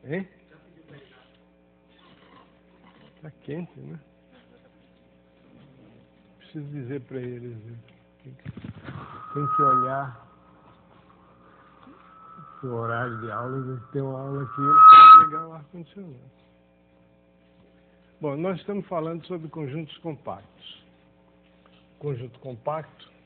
Hein? Está quente, né? Preciso dizer para eles. Tem que olhar o horário de aula, tem uma aula aqui para pegar o ar-condicionado. Bom, nós estamos falando sobre conjuntos compactos. Conjunto compacto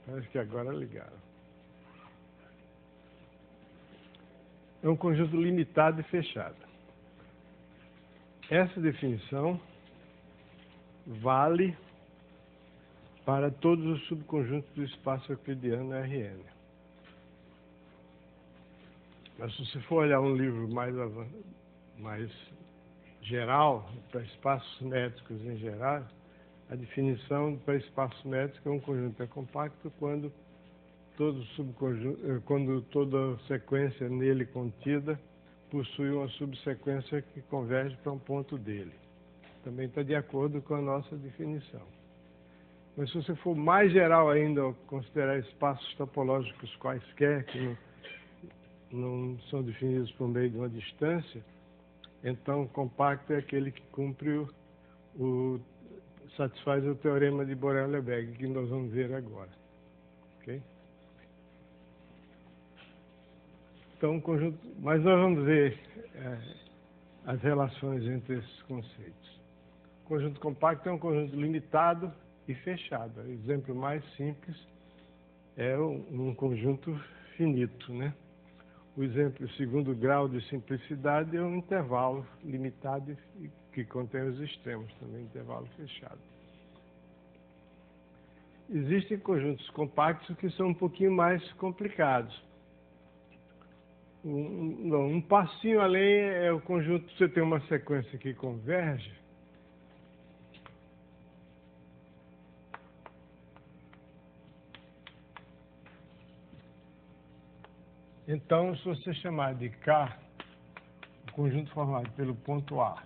parece que agora ligaram. É um conjunto limitado e fechado. Essa definição vale para todos os subconjuntos do espaço euclidiano Rn. Mas se você for olhar um livro mais geral, para espaços métricos em geral, a definição para espaço métrico é um conjunto compacto quando toda sequência nele contida possui uma subsequência que converge para um ponto dele. Também está de acordo com a nossa definição. Mas se você for mais geral ainda, considerar espaços topológicos quaisquer que não são definidos por meio de uma distância, então compacto é aquele que cumpre satisfaz o teorema de Borel-Lebesgue, que nós vamos ver agora. Ok? Então, mas nós vamos ver as relações entre esses conceitos. O conjunto compacto é um conjunto limitado e fechado. O exemplo mais simples é um conjunto finito, né? O exemplo, segundo grau de simplicidade, é um intervalo limitado e que contém os extremos, também intervalo fechado. Existem conjuntos compactos que são um pouquinho mais complicados. Um passinho além é o conjunto, você tem uma sequência que converge. Então, se você chamar de K, o conjunto formado pelo ponto A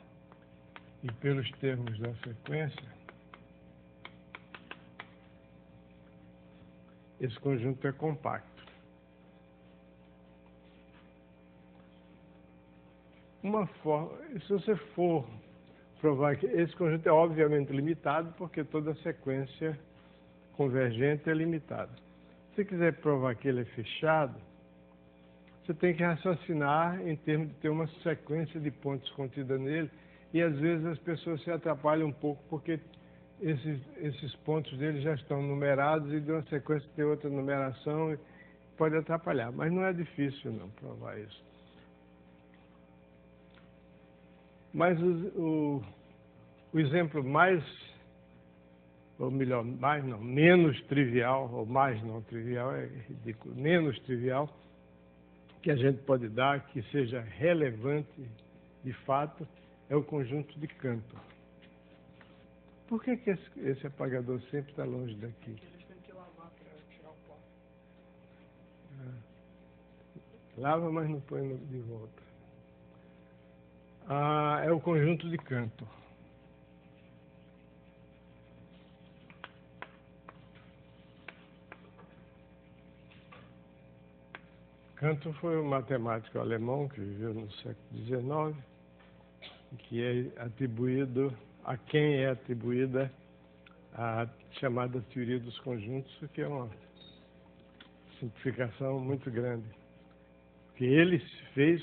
e pelos termos da sequência, esse conjunto é compacto. Se você for provar que esse conjunto é obviamente limitado, porque toda sequência convergente é limitada. Se você quiser provar que ele é fechado, você tem que raciocinar em termos de ter uma sequência de pontos contida nele, e às vezes as pessoas se atrapalham um pouco porque esses pontos dele já estão numerados e de uma sequência tem outra numeração e pode atrapalhar. Mas não é difícil não provar isso. Mas o exemplo menos trivial, ou mais não trivial, é ridículo, menos trivial, que a gente pode dar, que seja relevante de fato, é o conjunto de Cantor. Por que esse apagador sempre está longe daqui? Eles têm que lavar para tirar o pó. Lava, mas não põe de volta. É o conjunto de Cantor. Cantor foi um matemático alemão que viveu no século XIX, que é atribuído, a quem é atribuída a chamada teoria dos conjuntos, que é uma simplificação muito grande. O que ele fez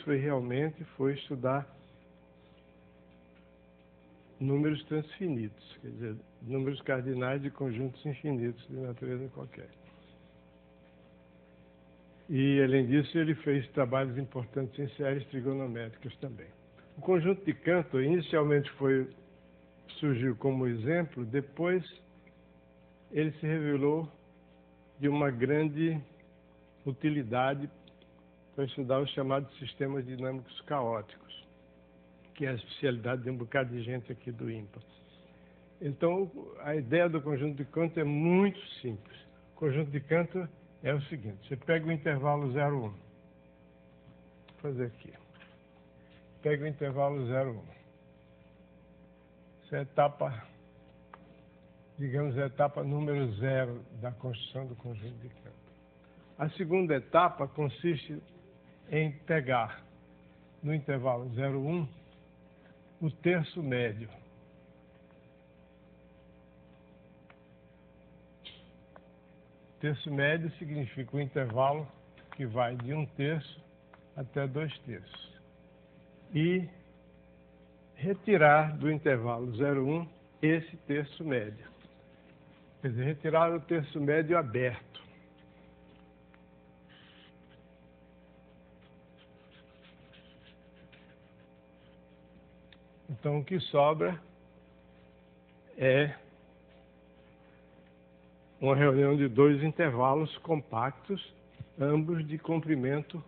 foi estudar números transfinitos, quer dizer, números cardinais de conjuntos infinitos de natureza qualquer. E, além disso, ele fez trabalhos importantes em séries trigonométricas também. O conjunto de Cantor inicialmente surgiu como exemplo, depois ele se revelou de uma grande utilidade para estudar os chamados sistemas dinâmicos caóticos, que é a especialidade de um bocado de gente aqui do IMPA. Então, a ideia do conjunto de Cantor é muito simples. O conjunto de Cantor é o seguinte: você pega o intervalo 0, 1. Vou fazer aqui. Pega o intervalo 0, 1. Essa é a etapa, digamos, a etapa número 0 da construção do conjunto de Cantor. A segunda etapa consiste em pegar, no intervalo 0, 1, o terço médio. Terço médio significa o intervalo que vai de 1/3 até 2/3. E retirar do intervalo 0, 1 esse terço médio. Quer dizer, retirar o terço médio aberto. Então, o que sobra é uma reunião de dois intervalos compactos, ambos de comprimento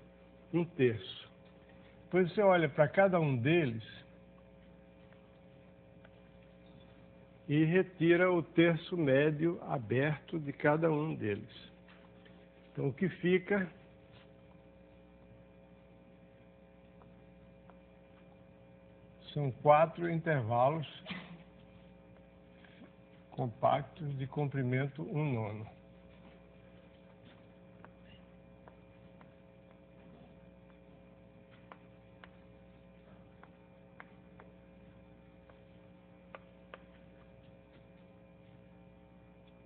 1/3. Depois você olha para cada um deles e retira o terço médio aberto de cada um deles. Então, o que fica são 4 intervalos compactos de comprimento 1/9.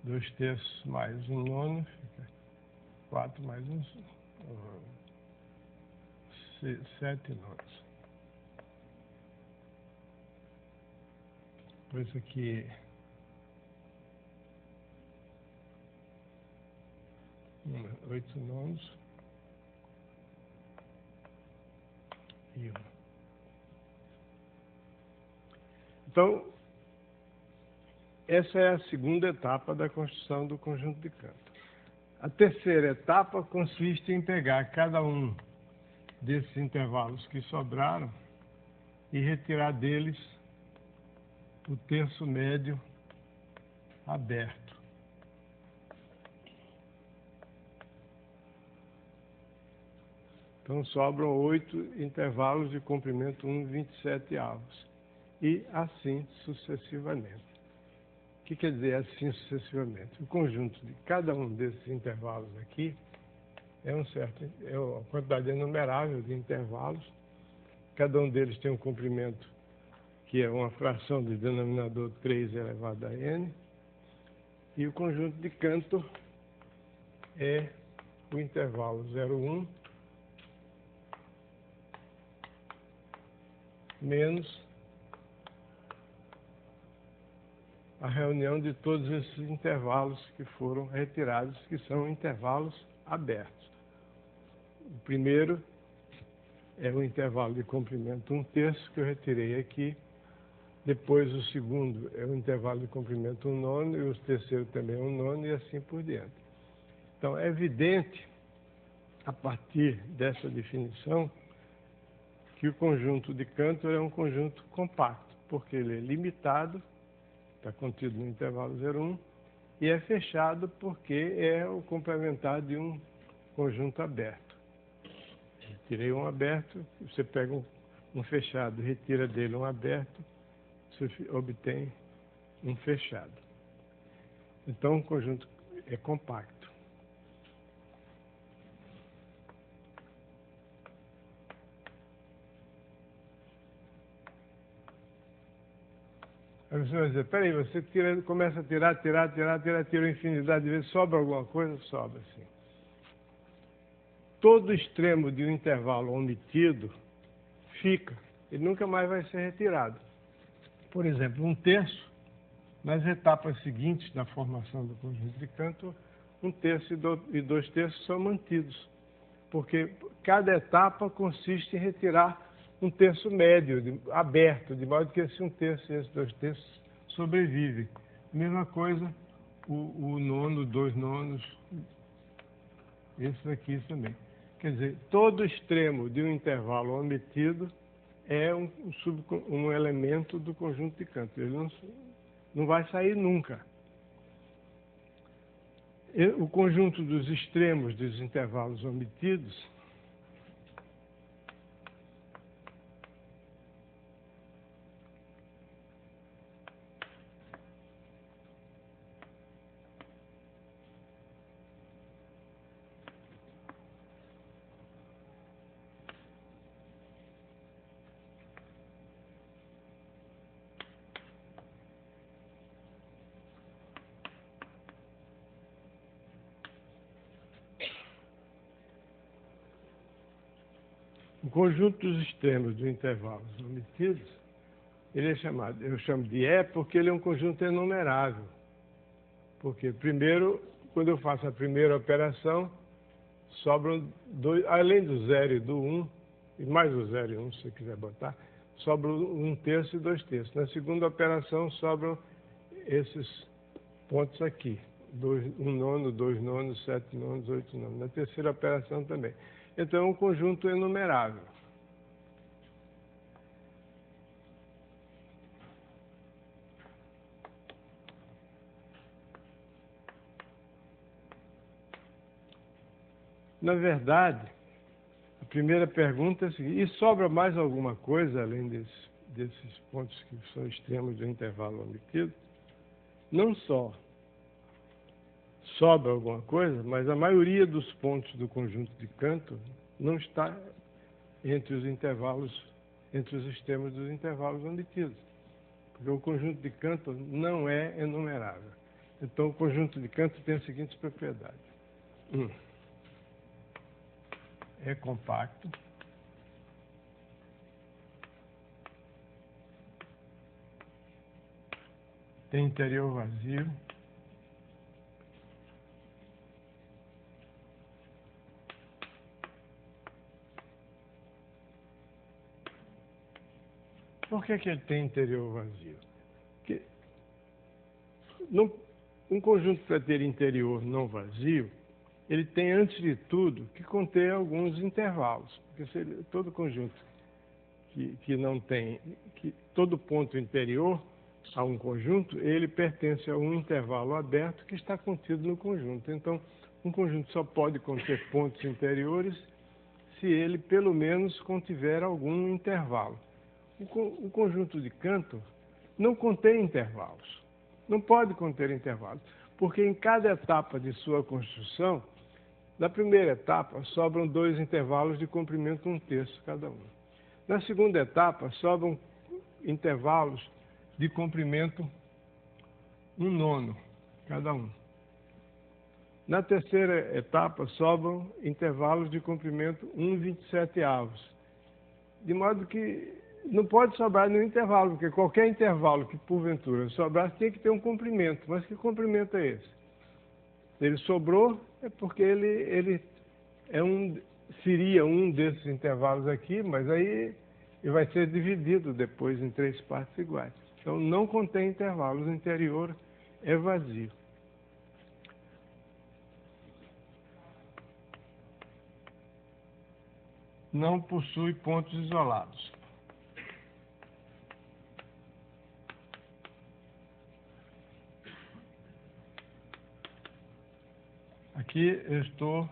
Dois terços mais 1/9, fica 4 mais 7 nonos. Depois aqui 8 nonos e 1. Então, essa é a segunda etapa da construção do conjunto de Cantor. A terceira etapa consiste em pegar cada um desses intervalos que sobraram e retirar deles o terço médio aberto. Então, sobram 8 intervalos de comprimento 1/27. E assim sucessivamente. O que quer dizer assim sucessivamente? O conjunto de cada um desses intervalos aqui é uma quantidade enumerável de intervalos. Cada um deles tem um comprimento que é uma fração do denominador 3 elevado a n. E o conjunto de Cantor é o intervalo 0, 1 menos a reunião de todos esses intervalos que foram retirados, que são intervalos abertos. O primeiro é o intervalo de comprimento 1/3 que eu retirei aqui. Depois o segundo é o intervalo de comprimento 1/9 e o terceiro também 1/9 e assim por diante. Então é evidente, a partir dessa definição, que o conjunto de Cantor é um conjunto compacto, porque ele é limitado, está contido no intervalo 0, 1, e é fechado porque é o complementar de um conjunto aberto. Tirei um aberto, você pega um fechado, retira dele um aberto, você obtém um fechado. Então, o conjunto é compacto. Aí você vai dizer, peraí, você começa a tirar infinidade de vezes, sobra alguma coisa? Sobra, sim. Todo extremo de um intervalo omitido fica, ele nunca mais vai ser retirado. Por exemplo, 1/3, nas etapas seguintes da formação do conjunto de Cantor, 1/3 e 2/3 são mantidos, porque cada etapa consiste em retirar um terço médio, aberto, de modo que esse 1/3 e esse 2/3 sobrevivem. Mesma coisa, o nono, 2 nonos, esses aqui também. Quer dizer, todo extremo de um intervalo omitido é um elemento do conjunto de Cantor. Ele Não vai sair nunca. O conjunto dos extremos dos intervalos omitidos o conjunto dos extremos dos intervalos omitidos, ele é chamado, eu chamo de E porque ele é um conjunto enumerável. Porque primeiro, quando eu faço a primeira operação, sobram dois, além do 0 e do 1, e mais o 0 e 1 se você quiser botar, sobram 1/3 e 2/3. Na segunda operação sobram esses pontos aqui, 1 nono, 2 nonos, 7 nonos, 8 nonos. Na terceira operação também. Então, é um conjunto enumerável. Na verdade, a primeira pergunta é a seguinte: e sobra mais alguma coisa além desses pontos que são extremos do intervalo omitido? Não só sobra alguma coisa, mas a maioria dos pontos do conjunto de Cantor não está entre os intervalos, entre os extremos dos intervalos omitidos. Porque o conjunto de Cantor não é enumerável. Então, o conjunto de Cantor tem as seguintes propriedades. É compacto. Tem interior vazio. Por que ele tem interior vazio? Porque um conjunto para ter interior não vazio, ele tem, antes de tudo, que conter alguns intervalos. Porque todo conjunto que não tem, que todo ponto interior a um conjunto, ele pertence a um intervalo aberto que está contido no conjunto. Então, um conjunto só pode conter pontos interiores se ele, pelo menos, contiver algum intervalo. O conjunto de Cantor não contém intervalos. Não pode conter intervalos, porque em cada etapa de sua construção, na primeira etapa, sobram 2 intervalos de comprimento 1/3 cada um. Na segunda etapa, sobram intervalos de comprimento 1/9 cada um. Na terceira etapa, sobram intervalos de comprimento 1/27. De modo que não pode sobrar nenhum intervalo, porque qualquer intervalo que porventura sobrasse tem que ter um comprimento. Mas que comprimento é esse? Se ele sobrou, é porque ele seria um desses intervalos aqui, mas aí ele vai ser dividido depois em 3 partes iguais. Então, não contém intervalos, o interior é vazio. Não possui pontos isolados. Aqui eu estou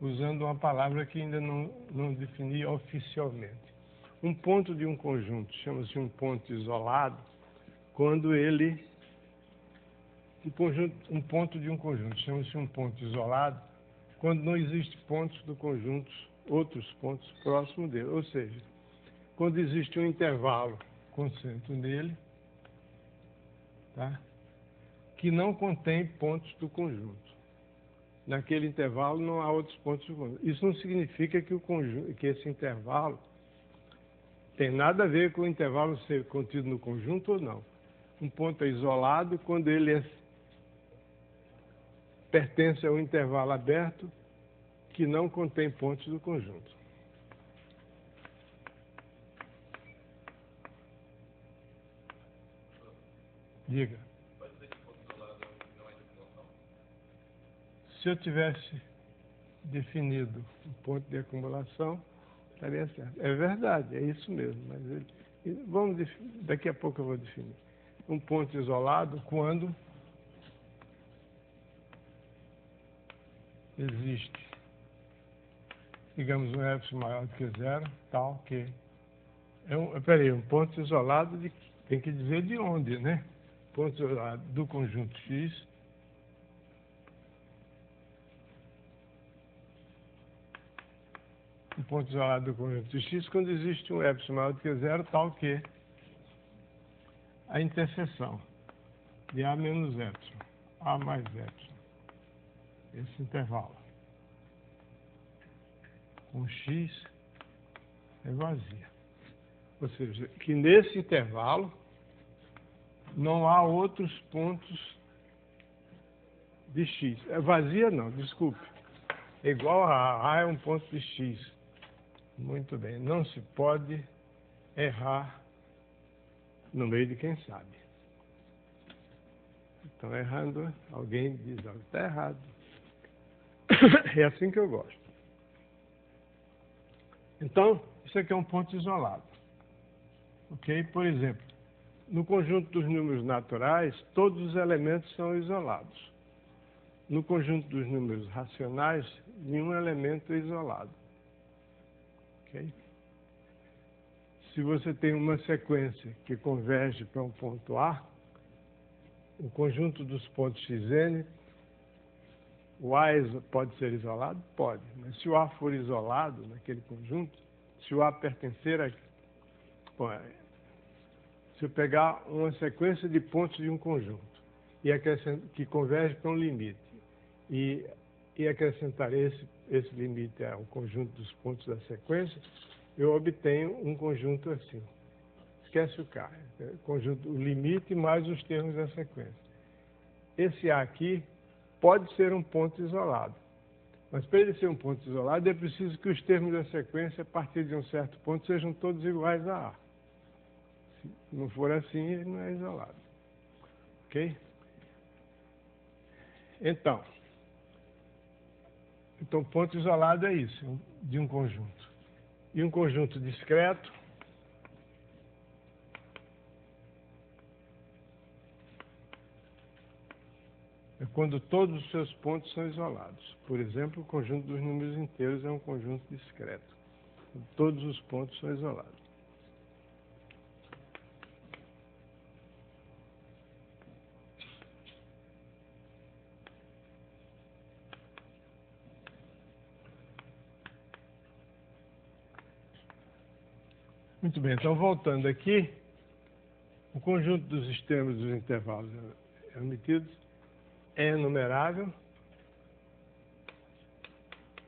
usando uma palavra que ainda não defini oficialmente. Um ponto de um conjunto chama-se um ponto isolado quando ele... Um ponto de um conjunto chama-se um ponto isolado quando não existem pontos do conjunto, outros pontos próximos dele. Ou seja, quando existe um intervalo concentro nele, tá? Que não contém pontos do conjunto. Naquele intervalo não há outros pontos do conjunto. Isso não significa que esse intervalo tem nada a ver com o intervalo ser contido no conjunto ou não. Um ponto é isolado quando ele pertence a um intervalo aberto que não contém pontos do conjunto. Diga. Se eu tivesse definido um ponto de acumulação, estaria certo. É verdade, é isso mesmo. Mas daqui a pouco eu vou definir. um ponto isolado quando existe, digamos, um epsilon maior do que zero, tal que um ponto isolado tem que dizer de onde, né? Ponto isolado do conjunto X um ponto isolado do conjunto X quando existe um epsilon maior do que zero, tal que a interseção de A menos epsilon, A mais epsilon, esse intervalo com X é vazia. Ou seja, que nesse intervalo não há outros pontos de X. É vazia não, desculpe. É igual a A é um ponto de X. Muito bem, não se pode errar no meio de quem sabe. Estão errando, alguém diz, está errado. É assim que eu gosto. Então, isso aqui é um ponto isolado. Ok? Por exemplo, no conjunto dos números naturais, todos os elementos são isolados. No conjunto dos números racionais, nenhum elemento é isolado. Ok? Se você tem uma sequência que converge para um ponto A, o conjunto dos pontos xn, o A pode ser isolado? Pode. Mas se o A for isolado naquele conjunto, se o A pertencer a... Bom, se eu pegar uma sequência de pontos de um conjunto que converge para um limite e acrescentar esse limite ao conjunto dos pontos da sequência, eu obtenho um conjunto assim. Esquece o K. O limite mais os termos da sequência. Esse A aqui pode ser um ponto isolado. Mas para ele ser um ponto isolado, é preciso que os termos da sequência, a partir de um certo ponto, sejam todos iguais a A. Se não for assim, ele não é isolado. Ok? Então, ponto isolado é isso, de um conjunto. E um conjunto discreto é quando todos os seus pontos são isolados. Por exemplo, o conjunto dos números inteiros é um conjunto discreto. Todos os pontos são isolados. Muito bem, então voltando aqui, o conjunto dos extremos dos intervalos omitidos é enumerável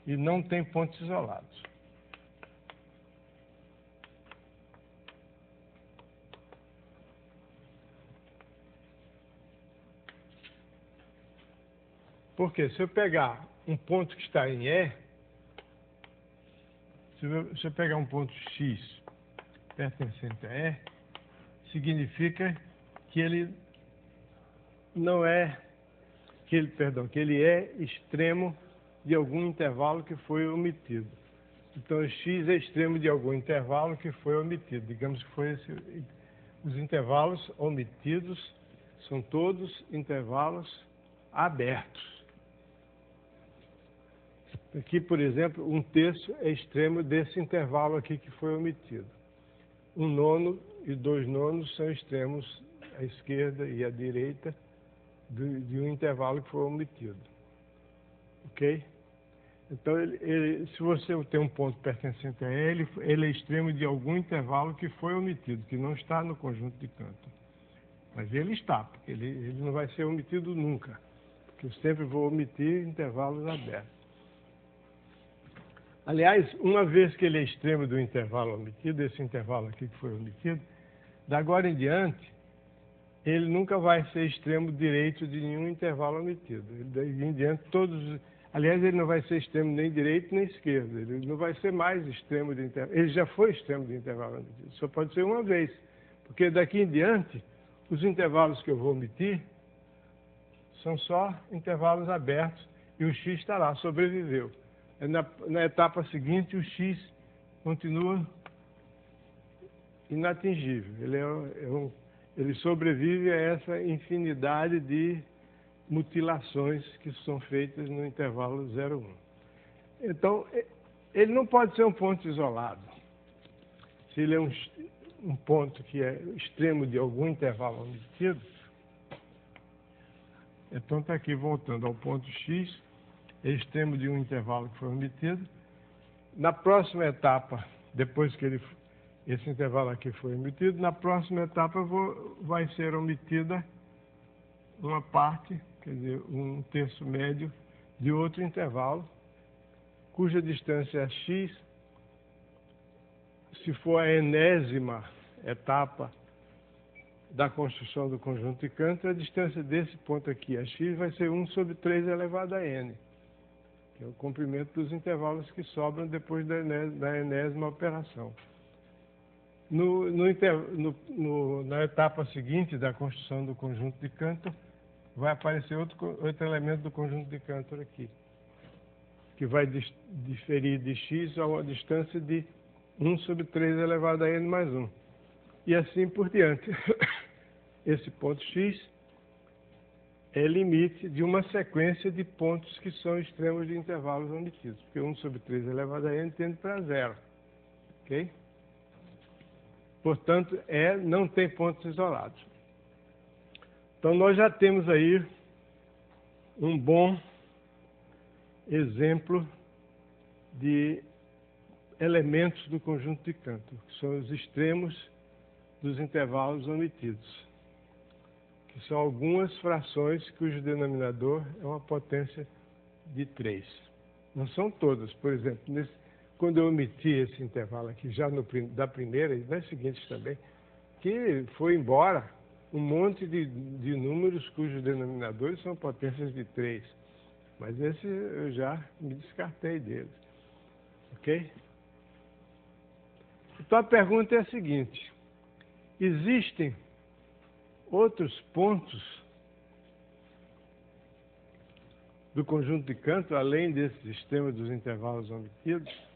e não tem pontos isolados. Porque se eu pegar um ponto que está em E, se eu pegar um ponto X pertencente a E, significa que ele não é, que ele é extremo de algum intervalo que foi omitido. Então, X é extremo de algum intervalo que foi omitido. Digamos que foi os intervalos omitidos são todos intervalos abertos. Aqui, por exemplo, 1/3 é extremo desse intervalo aqui que foi omitido. 1/9 e 2/9 são extremos à esquerda e à direita de um intervalo que foi omitido. Ok? Então, se você tem um ponto pertencente a ele é extremo de algum intervalo que foi omitido, que não está no conjunto de Cantor. Mas ele está, porque ele não vai ser omitido nunca, porque eu sempre vou omitir intervalos abertos. Aliás, uma vez que ele é extremo do intervalo omitido, esse intervalo aqui que foi omitido, da agora em diante, ele nunca vai ser extremo direito de nenhum intervalo omitido. Daí em diante, aliás, ele não vai ser extremo nem direito nem esquerdo. Ele não vai ser mais extremo de intervalo. Ele já foi extremo de intervalo omitido. Só pode ser uma vez. Porque daqui em diante, os intervalos que eu vou omitir são só intervalos abertos e o X está lá, sobreviveu. Na etapa seguinte, o X continua inatingível. Ele Ele sobrevive a essa infinidade de mutilações que são feitas no intervalo 0,1. Então, ele não pode ser um ponto isolado. Se ele é um ponto que é extremo de algum intervalo omitido, então está aqui voltando ao ponto X, é extremo de um intervalo que foi omitido. Na próxima etapa, depois que esse intervalo aqui foi omitido, na próxima etapa vai ser omitida uma parte, quer dizer, um terço médio de outro intervalo, cuja distância é x. Se for a enésima etapa da construção do conjunto de Cantor, a distância desse ponto aqui, a x, vai ser 1 sobre 3 elevado a n, que é o comprimento dos intervalos que sobram depois da enésima operação. Na etapa seguinte da construção do conjunto de Cantor, vai aparecer outro elemento do conjunto de Cantor aqui, que vai diferir de x a uma distância de 1 sobre 3 elevado a n mais 1. E assim por diante. Esse ponto x é limite de uma sequência de pontos que são extremos de intervalos omitidos, porque 1 sobre 3 elevado a n tende para 0. Ok? Portanto, não tem pontos isolados. Então, nós já temos aí um bom exemplo de elementos do conjunto de Cantor, que são os extremos dos intervalos omitidos, que são algumas frações cujo denominador é uma potência de 3. Não são todas. Por exemplo, quando eu omiti esse intervalo aqui, já da primeira e nas seguintes também, que foi embora um monte de números cujos denominadores são potências de 3. Mas esse eu já me descartei deles. Ok? Então a pergunta é a seguinte: existem outros pontos do conjunto de Cantor, além desse sistema dos intervalos omitidos?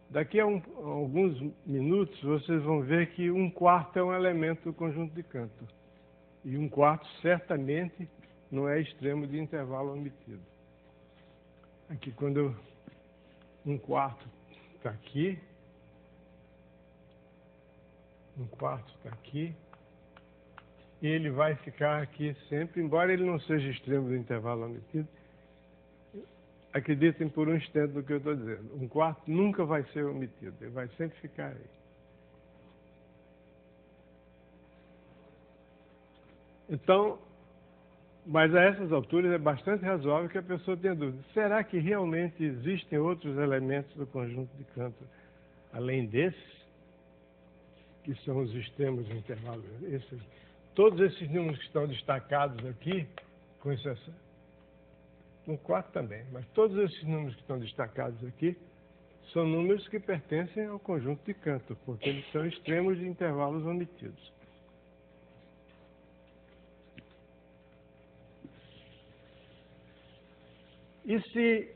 Daqui a alguns minutos, vocês vão ver que 1/4 é um elemento do conjunto de Cantor. E 1/4 certamente não é extremo de intervalo omitido. Aqui, quando 1/4 está aqui, 1/4 está aqui, e ele vai ficar aqui sempre, embora ele não seja extremo do intervalo omitido. Acreditem por um instante no que eu estou dizendo. 1/4 nunca vai ser omitido, ele vai sempre ficar aí. Então, mas a essas alturas é bastante razoável que a pessoa tenha dúvida. Será que realmente existem outros elementos do conjunto de Cantor, além desses, que são os extremos do intervalo? Todos esses números que estão destacados aqui, com exceção 1/4 também, mas todos esses números que estão destacados aqui são números que pertencem ao conjunto de Cantor, porque eles são extremos de intervalos omitidos. E se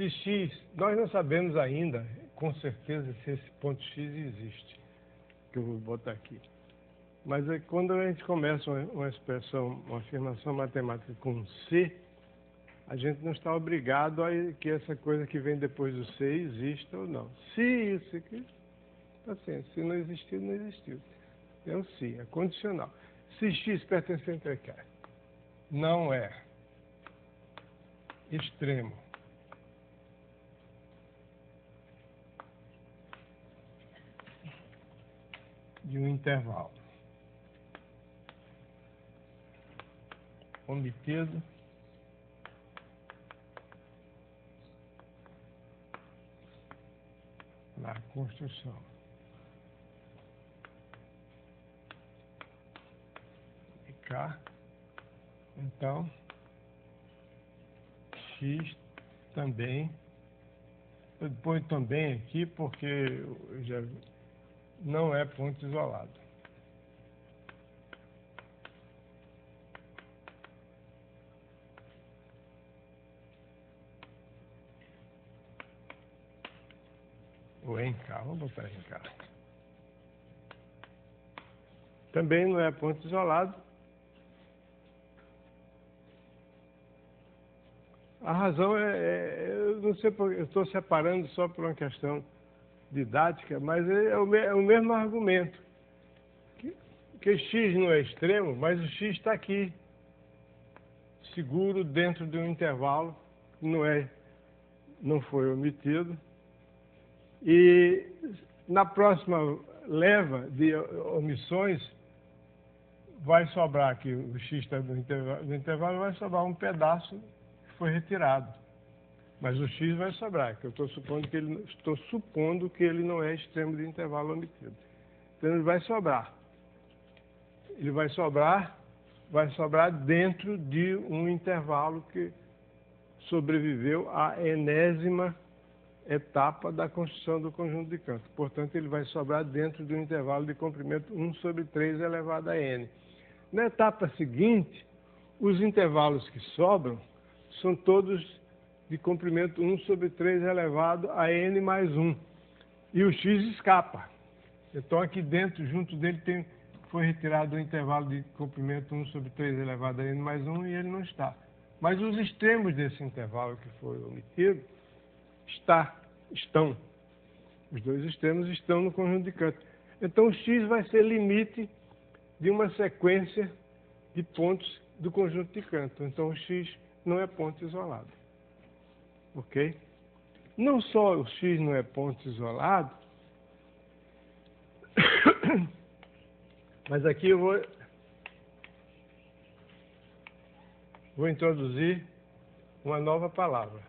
x, nós não sabemos ainda, com certeza, se esse ponto x existe, que eu vou botar aqui. Mas quando a gente começa uma expressão, uma afirmação matemática com C, a gente não está obrigado a que essa coisa que vem depois do C exista ou não. Se isso aqui, assim, se não existiu, não existiu. É o se, é condicional. Se x pertencente a K não é extremo de um intervalo omitido, na construção de K, então x também, eu ponho também aqui porque já não é ponto isolado. Ou em K, vamos botar em K. Também não é ponto isolado. A razão eu não sei porque eu estou separando só por uma questão didática, mas é o mesmo argumento. Que x não é extremo, mas o x está aqui, seguro dentro de um intervalo, não foi omitido. E na próxima leva de omissões, vai sobrar aqui, o x está no intervalo, vai sobrar um pedaço que foi retirado. Mas o x vai sobrar, que eu estou supondo que ele não é extremo de intervalo omitido. Então ele vai sobrar. Ele vai sobrar dentro de um intervalo que sobreviveu à enésima etapa da construção do conjunto de Cantor. Portanto, ele vai sobrar dentro de um intervalo de comprimento 1 sobre 3 elevado a n. Na etapa seguinte, os intervalos que sobram são todos de comprimento 1 sobre 3 elevado a n mais 1. E o x escapa. Então, aqui dentro, junto dele, foi retirado o intervalo de comprimento 1 sobre 3 elevado a n mais 1 e ele não está. Mas os extremos desse intervalo que foi omitido estão. Os dois extremos estão no conjunto de Cantor. Então, o x vai ser limite de uma sequência de pontos do conjunto de Cantor. Então, o x não é ponto isolado. Ok? Não só o x não é ponto isolado, mas aqui eu vou introduzir uma nova palavra.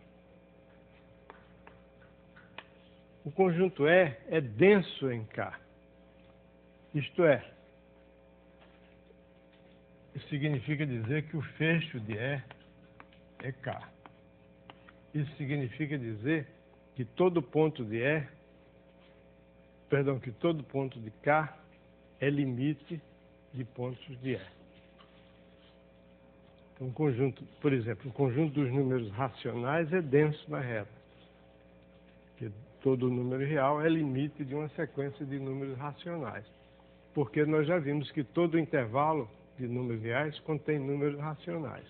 O conjunto E é denso em K. Isto é, isso significa dizer que o fecho de E é K. Isso significa dizer que todo ponto de que todo ponto de K é limite de pontos de E. Então, por exemplo, o conjunto dos números racionais é denso na reta. Porque todo número real é limite de uma sequência de números racionais. Porque nós já vimos que todo intervalo de números reais contém números racionais.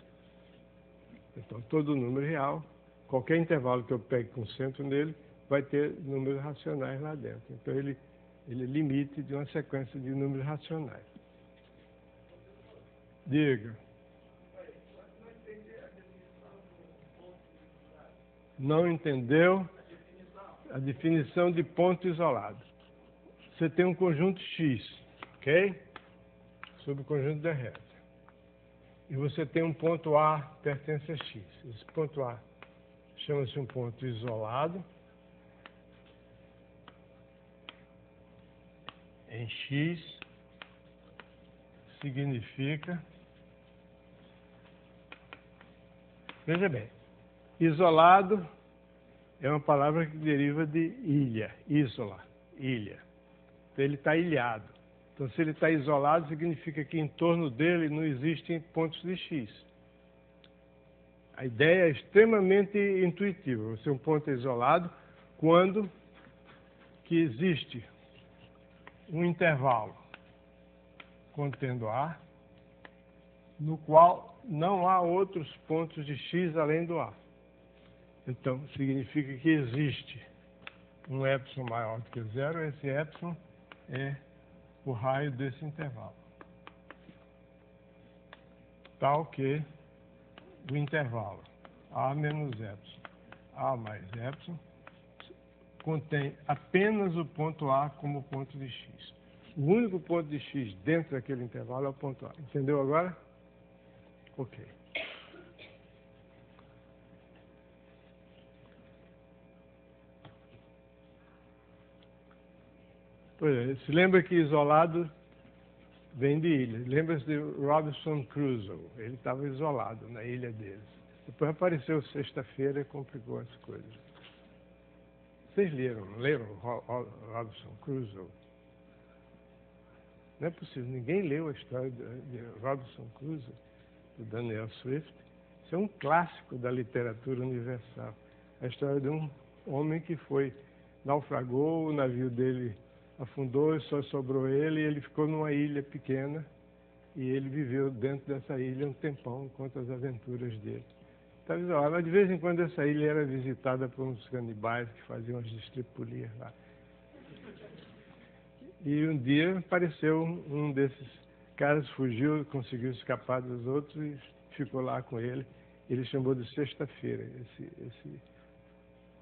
Então, todo número real, qualquer intervalo que eu pegue com centro nele, vai ter números racionais lá dentro. Então, ele é limite de uma sequência de números racionais. Diga. Não entendeu a definição de ponto isolado? Você tem um conjunto X, ok? Sobre o conjunto de reta. E você tem um ponto A pertence a X. Esse ponto A chama-se um ponto isolado em X significa, veja bem, isolado é uma palavra que deriva de ilha, isola, ilha. Então ele está ilhado. Então se ele está isolado, significa que em torno dele não existem pontos de X. A ideia é extremamente intuitiva. Você é um ponto isolado quando que existe um intervalo contendo A, no qual não há outros pontos de X além do A. Então, significa que existe um epsilon maior do que zero, esse epsilon é o raio desse intervalo. Tal que o intervalo A menos epsilon, A mais epsilon, contém apenas o ponto A como ponto de X. O único ponto de X dentro daquele intervalo é o ponto A. Entendeu agora? Ok. Pois é, se lembra que isolado vem de ilha. Lembra-se de Robinson Crusoe. Ele estava isolado na ilha deles. Depois apareceu sexta-feira e complicou as coisas. Vocês leram Robinson Crusoe? Não é possível. Ninguém leu a história de Robinson Crusoe, do Daniel Swift. Isso é um clássico da literatura universal. A história de um homem que foi naufragou, o navio dele afundou e só sobrou ele, e ele ficou numa ilha pequena, e ele viveu dentro dessa ilha um tempão, enquanto as aventuras dele. Então, mas de vez em quando essa ilha era visitada por uns canibais que faziam as estripulias lá. E um dia apareceu um desses caras, fugiu, conseguiu escapar dos outros e ficou lá com ele. Ele chamou de Sexta-feira,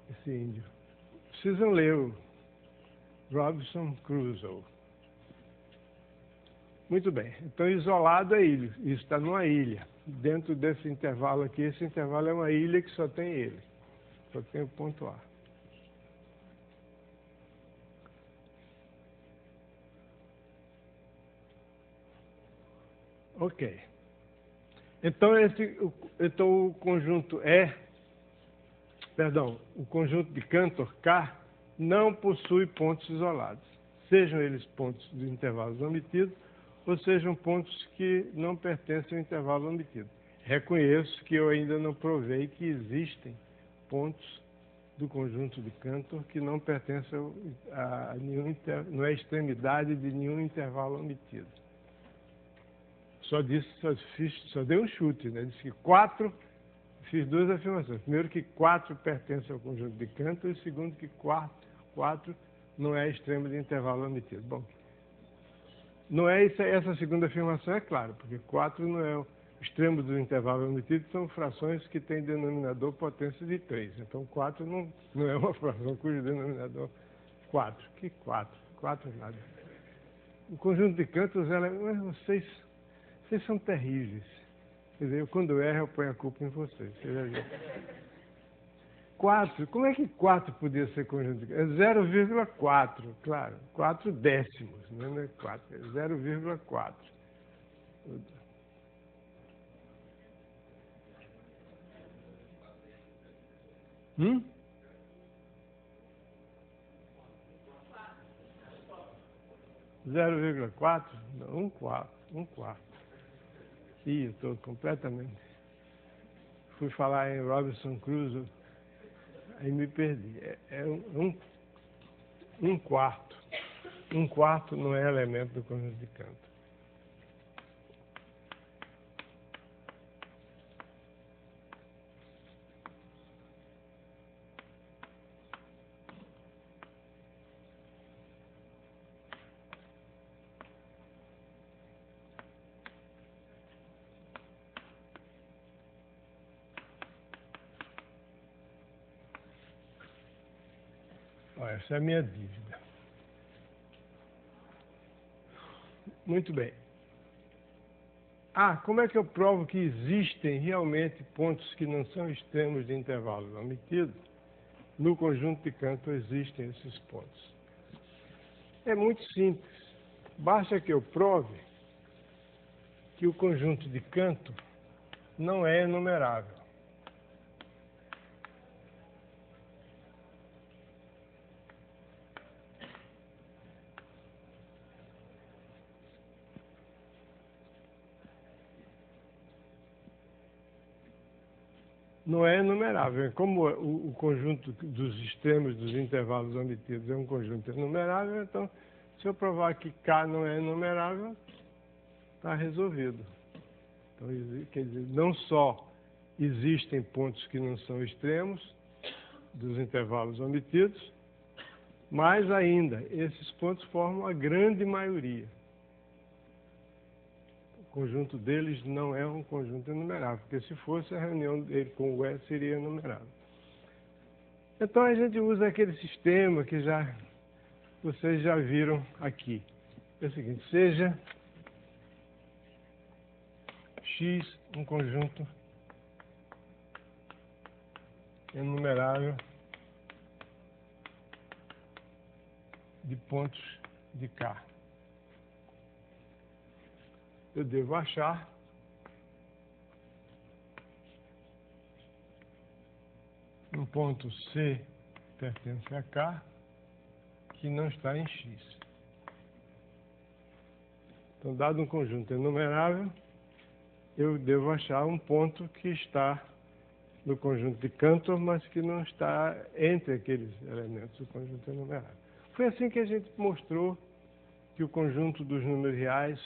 esse índio. Precisam ler o Robinson Crusoe. Muito bem. Então, isolado é ele. Isso está numa ilha. Dentro desse intervalo aqui, esse intervalo é uma ilha que só tem ele. Só tem o ponto A. Ok. Então, o conjunto o conjunto de Cantor K não possui pontos isolados. Sejam eles pontos de intervalos omitidos, ou sejam pontos que não pertencem ao intervalo omitido. Reconheço que eu ainda não provei que existem pontos do conjunto de Cantor que não pertencem a não é extremidade de nenhum intervalo omitido. Só dei um chute, né? Disse que 4, fiz duas afirmações. Primeiro, que 4 pertence ao conjunto de Cantor, e segundo, que 4 não é extremo de intervalo omitido. Bom, não é isso, essa segunda afirmação é clara, porque 4 não é o extremo do intervalo omitido, são frações que têm denominador potência de 3. Então, 4 não é uma fração cujo denominador 4. Que 4? 4 nada. O conjunto de Cantor, vocês são terríveis. Quer dizer, quando eu erro, eu ponho a culpa em vocês. Você já viu? 4, como é que 4 podia ser conjunto de Cantor? É 0,4, claro. 4 décimos, não é 4, é 0,4. 0,4? Não, 1 quarto. Ih, eu estou completamente... Fui falar em Robinson Crusoe, aí me perdi. É 1 quarto. 1 quarto não é elemento do conjunto de Cantor. Essa é a minha dívida. Muito bem. Como é que eu provo que existem realmente pontos que não são extremos de intervalos omitidos? No conjunto de Cantor existem esses pontos. É muito simples. Basta que eu prove que o conjunto de Cantor não é enumerável. Não é enumerável. Como o conjunto dos extremos dos intervalos omitidos é um conjunto enumerável, então, se eu provar que K não é enumerável, está resolvido. Então, quer dizer, não só existem pontos que não são extremos dos intervalos omitidos, mas ainda, esses pontos formam a grande maioria. O conjunto deles não é um conjunto enumerável, porque se fosse, a reunião dele com o E seria enumerável. Então a gente usa aquele sistema que vocês já viram aqui. É o seguinte, seja X um conjunto enumerável de pontos de K. Eu devo achar um ponto C pertence a K que não está em X. Então, dado um conjunto enumerável, eu devo achar um ponto que está no conjunto de Cantor, mas que não está entre aqueles elementos do conjunto enumerável. Foi assim que a gente mostrou que o conjunto dos números reais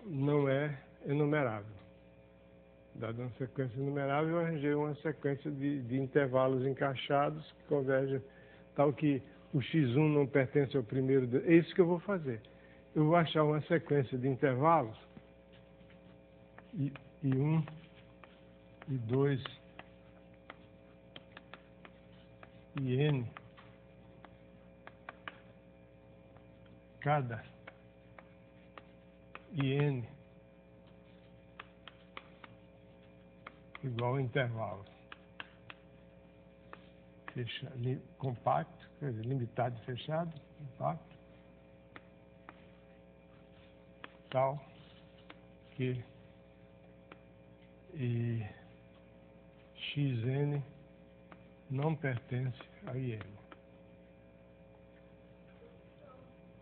não é enumerável. Dada uma sequência enumerável, eu arranjei uma sequência de intervalos encaixados que convergem, tal que o x1 não pertence ao primeiro. É isso que eu vou fazer. Eu vou achar uma sequência de intervalos, I1, I2, IN, cada IN igual a intervalo compacto, quer dizer, limitado e fechado, compacto, tal que xn não pertence a IN.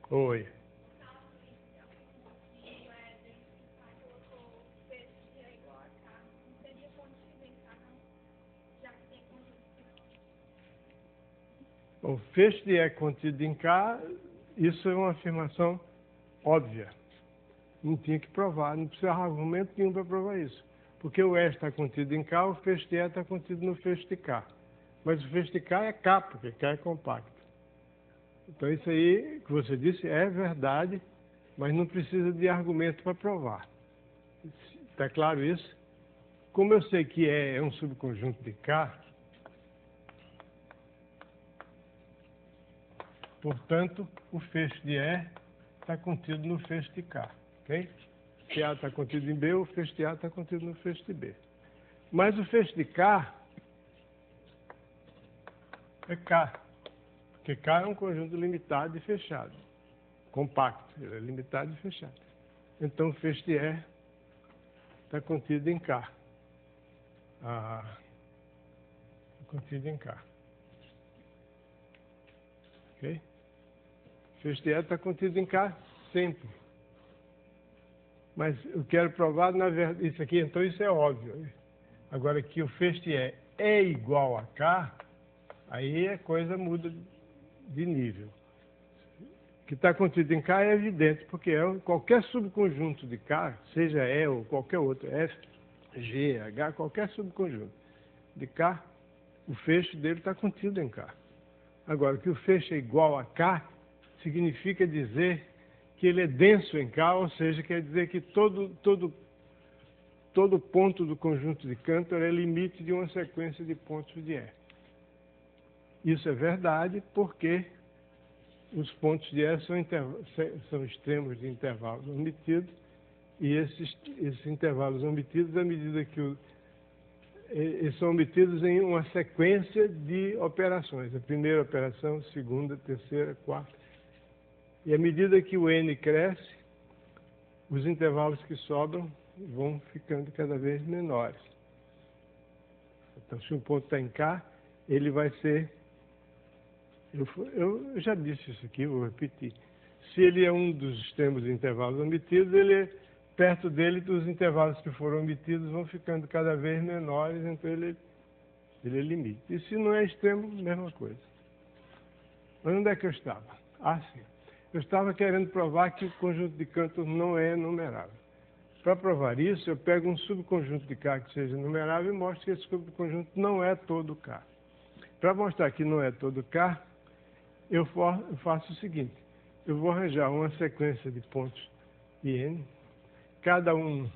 Oi. O fecho de E contido em K, isso é uma afirmação óbvia. Não tinha que provar, não precisava argumento nenhum para provar isso. Porque o E está contido em K, o fecho de E está contido no fecho de K. Mas o fecho de K é K, porque K é compacto. Então isso aí que você disse é verdade, mas não precisa de argumento para provar. Está claro isso? Como eu sei que E é um subconjunto de K, portanto, o fecho de E está contido no fecho de K, ok? Se A está contido em B, o fecho de A está contido no fecho de B. Mas o fecho de K é K, porque K é um conjunto limitado e fechado, compacto, ele é limitado e fechado. Então, o fecho de E está contido em K. Está contido em K. Ok? O fecho de E está contido em K sempre. Mas eu quero provar, na verdade, isso aqui, então isso é óbvio. Agora que o fecho de E é igual a K, aí a coisa muda de nível. O que está contido em K é evidente, porque qualquer subconjunto de K, seja E ou qualquer outro, F, G, H, qualquer subconjunto de K, o fecho dele está contido em K. Agora, que o fecho é igual a K, significa dizer que ele é denso em K, ou seja, quer dizer que todo ponto do conjunto de Cantor é limite de uma sequência de pontos de E. Isso é verdade porque os pontos de E são extremos de intervalos omitidos, e esses intervalos omitidos, à medida que eles são omitidos em uma sequência de operações. A primeira operação, a segunda, a terceira, a quarta. E à medida que o N cresce, os intervalos que sobram vão ficando cada vez menores. Então, se um ponto está em K, ele vai ser... Eu já disse isso aqui, vou repetir. Se ele é um dos extremos de intervalos omitidos, perto dele, os intervalos que foram omitidos vão ficando cada vez menores, então ele é limite. E se não é extremo, mesma coisa. Mas onde é que eu estava? Ah, sim. Eu estava querendo provar que o conjunto de Cantor não é numerável. Para provar isso, eu pego um subconjunto de K que seja numerável e mostro que esse subconjunto não é todo K. Para mostrar que não é todo K, eu faço o seguinte. Eu vou arranjar uma sequência de pontos IN. Cada um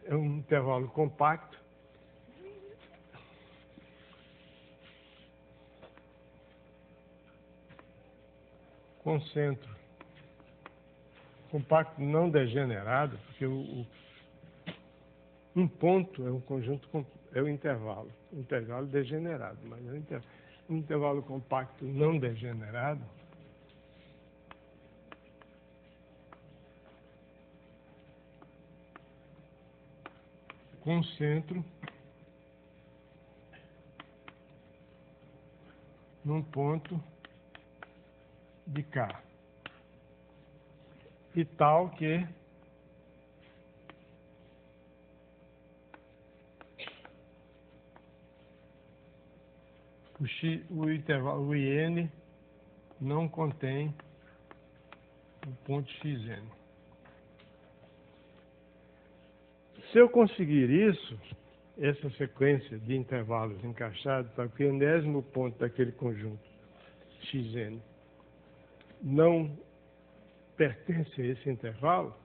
é um intervalo compacto. Com centro compacto não degenerado, porque um ponto é um conjunto, é um intervalo degenerado, mas é um intervalo compacto não degenerado. Com centro num ponto de K. E tal que o intervalo, o IN, não contém o ponto XN. Se eu conseguir isso, essa sequência de intervalos encaixados para que o enésimo ponto daquele conjunto XN não pertence a esse intervalo,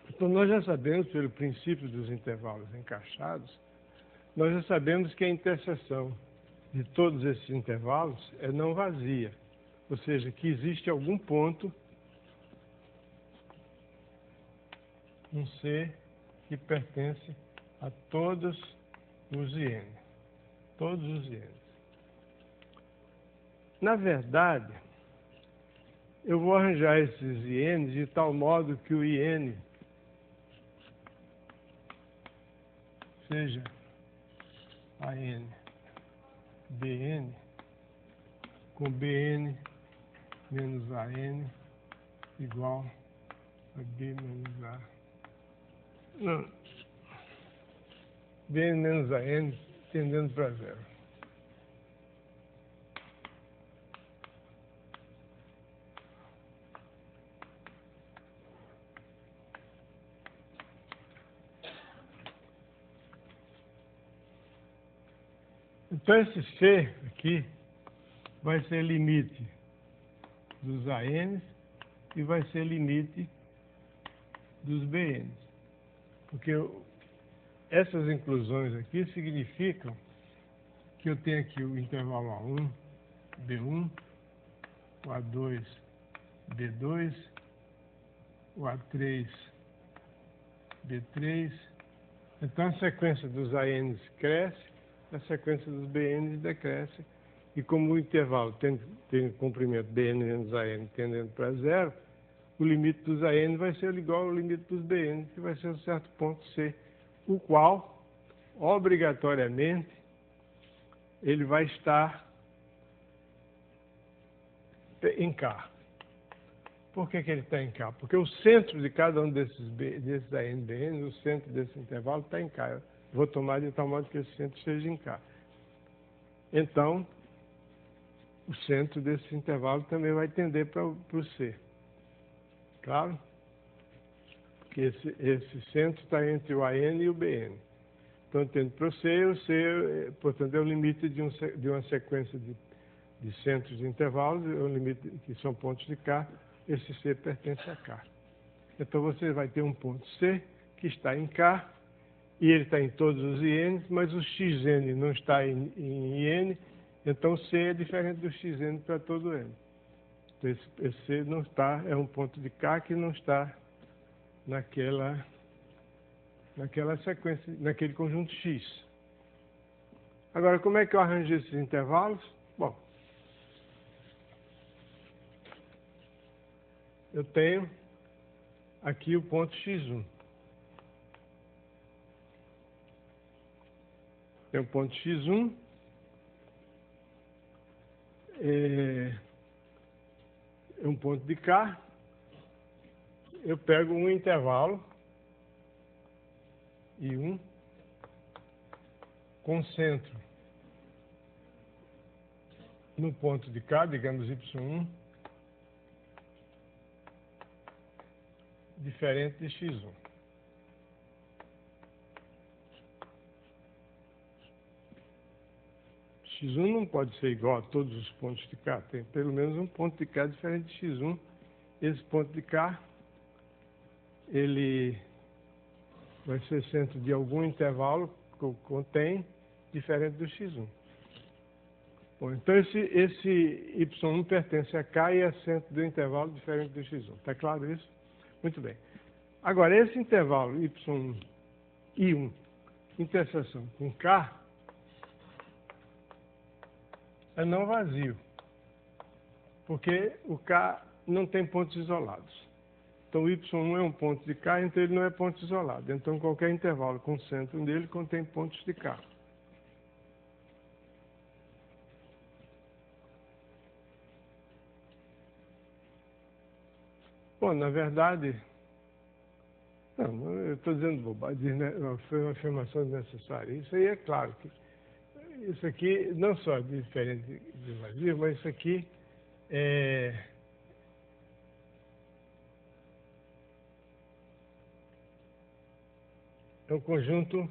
então nós já sabemos, pelo princípio dos intervalos encaixados, nós já sabemos que a interseção de todos esses intervalos é não vazia, ou seja, que existe algum ponto, um C, que pertence a todos os IN. Todos os IN. Na verdade, eu vou arranjar esses INs de tal modo que o IN seja AN, BN, com BN menos AN igual a B menos A. Não. BN menos AN tendendo para zero. Então, esse C aqui vai ser limite dos ANs e vai ser limite dos BNs. Porque essas inclusões aqui significam que eu tenho aqui o intervalo A1, B1, o A2, B2, o A3, B3. Então, a sequência dos ANs cresce, a sequência dos BNs decresce, e como o intervalo tem comprimento BN menos AN tendendo para zero, o limite dos AN vai ser igual ao limite dos BN, que vai ser um certo ponto C, o qual, obrigatoriamente, ele vai estar em K. Por que ele está em K? Porque o centro de cada um desses AN, BN, o centro desse intervalo está em K. Vou tomar de tal modo que esse centro seja em K. Então, o centro desse intervalo também vai tender para o C. Claro? Porque esse centro está entre o AN e o BN. Então, tendo para o C, portanto, é o limite de uma sequência de centros de intervalos, é o limite que são pontos de K, esse C pertence a K. Então, você vai ter um ponto C que está em K, e ele está em todos os INs, mas o XN não está em IN, então C é diferente do XN para todo N. Então, esse C não está, é um ponto de K que não está naquela sequência, naquele conjunto X. Agora, como é que eu arranjo esses intervalos? Bom, eu tenho aqui o ponto X1. Tem o ponto X1, é um ponto de K, eu pego um intervalo, I1, concentro no ponto de K, digamos Y1, diferente de X1. X1 não pode ser igual a todos os pontos de K, tem pelo menos um ponto de K diferente de X1. Esse ponto de K, ele vai ser centro de algum intervalo que contém diferente do X1. Bom, então esse Y1 pertence a K e é centro do intervalo diferente do X1. Está claro isso? Muito bem. Agora, esse intervalo Y1, I1, interseção com K, é não vazio, porque o K não tem pontos isolados. Então, o Y1 é um ponto de K, então ele não é ponto isolado. Então, qualquer intervalo com centro nele contém pontos de K. Bom, na verdade, não, eu estou dizendo bobagem, né? Foi uma afirmação desnecessária. Isso aí é claro que isso aqui não só é diferente de vazio, mas isso aqui é um conjunto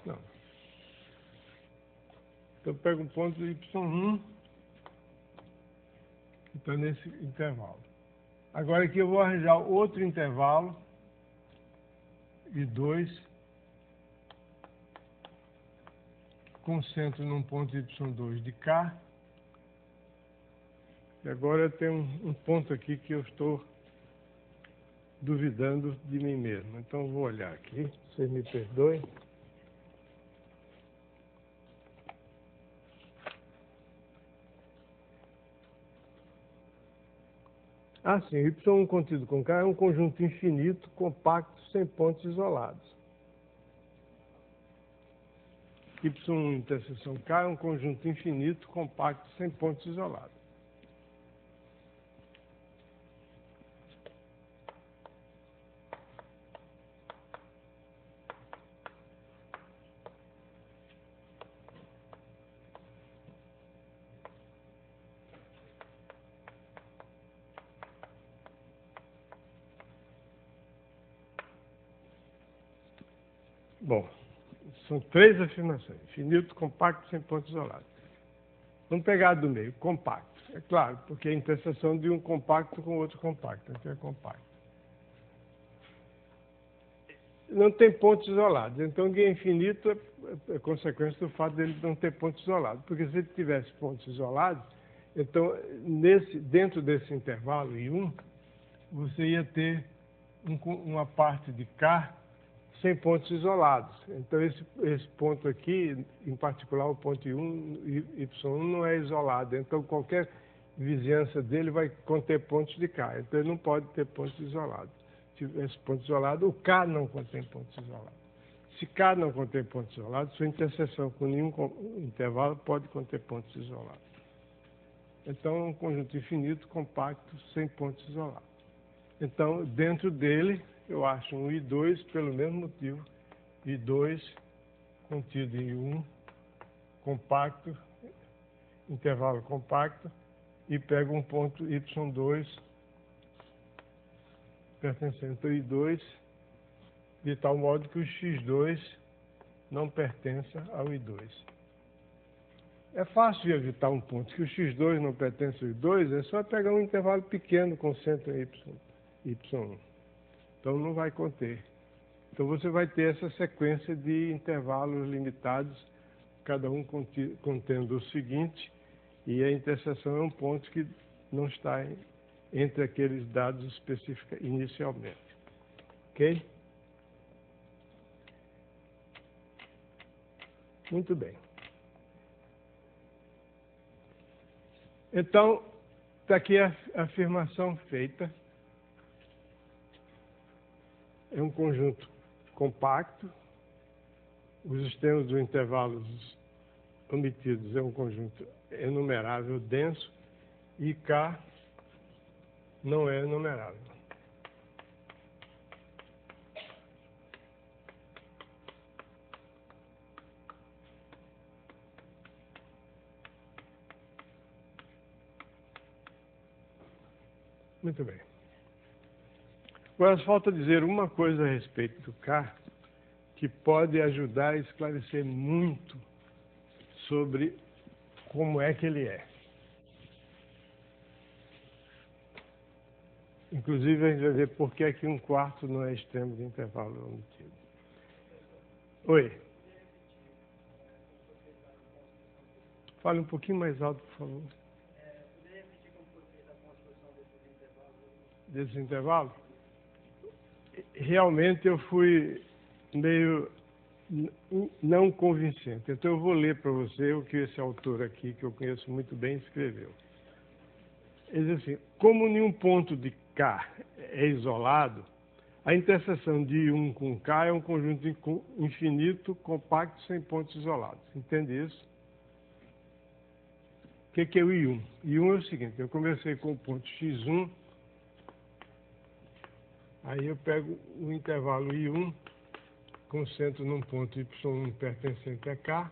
não. Então eu pego um ponto y1 que está nesse intervalo. Agora aqui eu vou arranjar outro intervalo I2 concentro num ponto y2 de K. E agora eu tenho um ponto aqui que eu estou duvidando de mim mesmo. Então eu vou olhar aqui, vocês me perdoem. Ah, sim, Y1 contido com K é um conjunto infinito, compacto, sem pontos isolados. Y1 interseção K é um conjunto infinito, compacto, sem pontos isolados. Bom, são três afirmações. Infinito, compacto, sem pontos isolados. Vamos pegar a do meio, compacto. É claro, porque é a interseção de um compacto com outro compacto. Então é compacto. Não tem pontos isolados. Então, que é infinito é consequência do fato dele não ter pontos isolados. Porque se ele tivesse pontos isolados, então, dentro desse intervalo I1, você ia ter uma parte de K sem pontos isolados. Então, esse ponto aqui, em particular o ponto Y1 não é isolado. Então, qualquer vizinhança dele vai conter pontos de K. Então, ele não pode ter pontos isolados. Se tivesse pontos isolados, o K não contém pontos isolados. Se K não contém pontos isolados, sua interseção com nenhum intervalo pode conter pontos isolados. Então, é um conjunto infinito, compacto, sem pontos isolados. Então, dentro dele, eu acho um I2 pelo mesmo motivo. I2 contido em I1, compacto, intervalo compacto, e pego um ponto Y2 pertencente ao I2, de tal modo que o X2 não pertença ao I2. É fácil de evitar um ponto que o X2 não pertence ao I2, é só pegar um intervalo pequeno com centro em Y1. Então não vai conter. Então você vai ter essa sequência de intervalos limitados, cada um contendo o seguinte, e a interseção é um ponto que não está entre aqueles dados específicos inicialmente. Ok? Muito bem. Então, está aqui a afirmação feita. É um conjunto compacto. Os extremos dos intervalos omitidos é um conjunto enumerável denso. E K não é enumerável. Muito bem. Agora falta dizer uma coisa a respeito do K que pode ajudar a esclarecer muito sobre como é que ele é. Inclusive, a gente vai ver por que é que 1/4 não é extremo de intervalo omitido. Oi. Fale um pouquinho mais alto, por favor. Poderia repetir como foi feita a construção desses intervalos? Desse intervalo? Realmente eu fui meio não convincente. Então eu vou ler para você o que esse autor aqui, que eu conheço muito bem, escreveu. Ele diz assim: como nenhum ponto de K é isolado, a interseção de I1 com K é um conjunto infinito, compacto, sem pontos isolados. Entende isso? O que é o I1? I1 é o seguinte: eu comecei com o ponto X1 Aí eu pego o intervalo I1, concentro num ponto Y1 pertencente a K,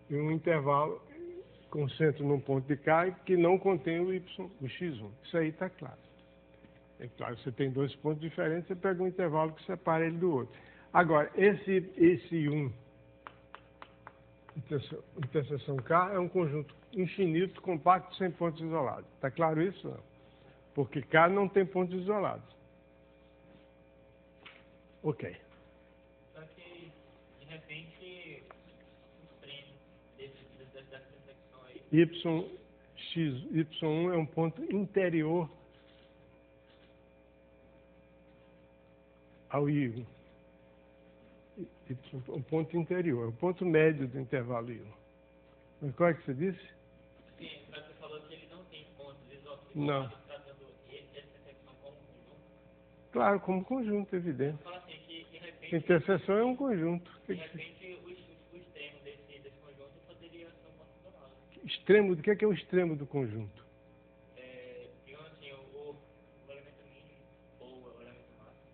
e um intervalo concentro num ponto de K que não contém o X1. Isso aí está claro. É claro, você tem dois pontos diferentes, você pega um intervalo que separa ele do outro. Agora, esse 1, interseção K, é um conjunto infinito, compacto, sem pontos isolados. Está claro isso? Não? Porque K não tem pontos isolados. Ok. Só que, de repente, o extremo dessa intersecção aí... Y1 é um ponto interior ao I1. Um ponto interior, é o ponto médio do intervalo I1. Mas qual é que você disse? Sim, mas você falou que ele não tem pontos isolados, Não. tratando essa intersecção como conjunto. Claro, como conjunto, evidente. Eu falo assim, que de repente... Interseção é um conjunto. De repente, o extremo desse conjunto poderia ser um ponto isolado. Extremo, o que é o extremo do conjunto? Digamos assim, o elemento mínimo ou o elemento máximo.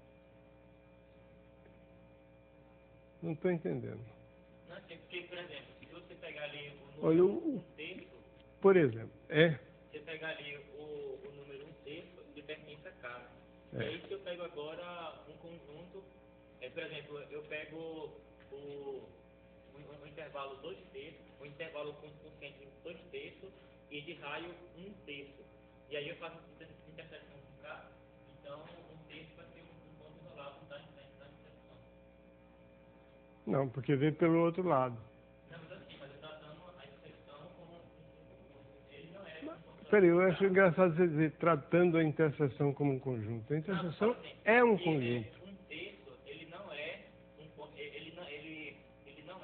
Não estou entendendo. Não, assim, porque, por exemplo, se você pegar ali o Olha, número 1/3, por exemplo, você pegar ali o número 1/3, ele pertence a K. É. E aí, se eu pego agora um conjunto, por exemplo, eu pego o intervalo 2/3, o intervalo com centro 2/3 e de raio 1/3. E aí eu faço interseção com K, então 1/3 vai ser um ponto isolado da interseção. Não, porque vem pelo outro lado. Não, mas assim, mas eu estou tratando a intersecção como ele não é um ponto. Peraí, eu acho engraçado você dizer tratando a interseção como um conjunto. A interseção é um conjunto. 1/3, ele não é um ponto, ele não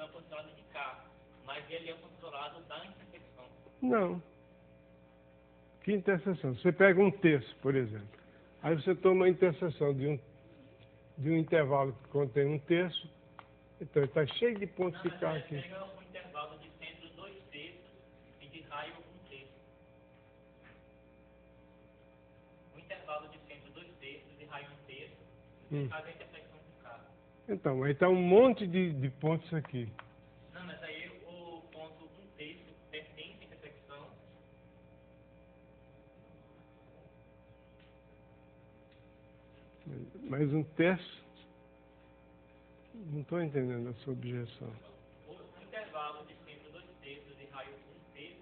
é um ponto isolado de K, mas ele é um ponto isolado da intersecção. Não. Que interseção? Você pega 1/3, por exemplo. Aí você toma a interseção de um intervalo que contém 1/3. Então está cheio de pontos de K aqui. Pega um intervalo de centro 2/3 e de raio 1/3. Um intervalo de centro 2/3 e de raio 1/3, você faz a intersecção com K. Então, aí está um monte de pontos aqui. Não, mas aí o ponto 1/3 pertence à intersecção. Mas 1/3? Não estou entendendo a sua objeção. O intervalo de centro 2/3 e raio 1/3,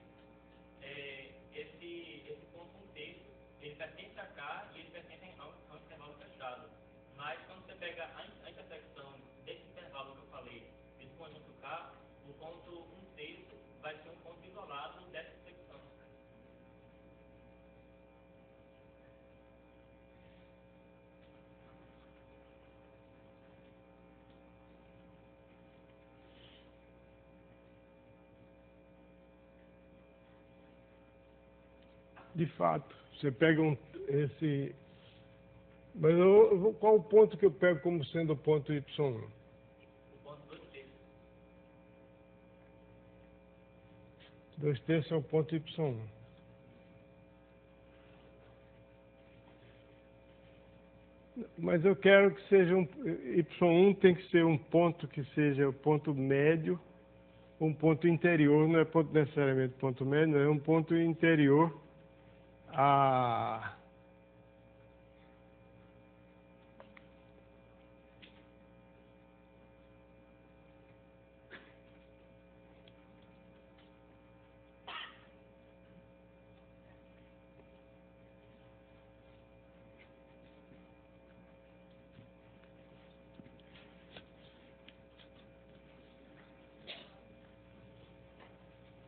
esse ponto 1/3, ele pertence a K e ele pertence ao intervalo fechado. Mas quando você pega a intersecção desse intervalo que eu falei, desse conjunto K, o ponto 1/3 vai ser um ponto isolado dessa intersecção. De fato, você pega esse... Mas qual o ponto que eu pego como sendo o ponto Y1? O ponto 2/3. 2/3 é o ponto Y1. Mas eu quero que seja Y1 tem que ser um ponto que seja o ponto médio, um ponto interior, não é ponto necessariamente ponto médio, não é um ponto interior a...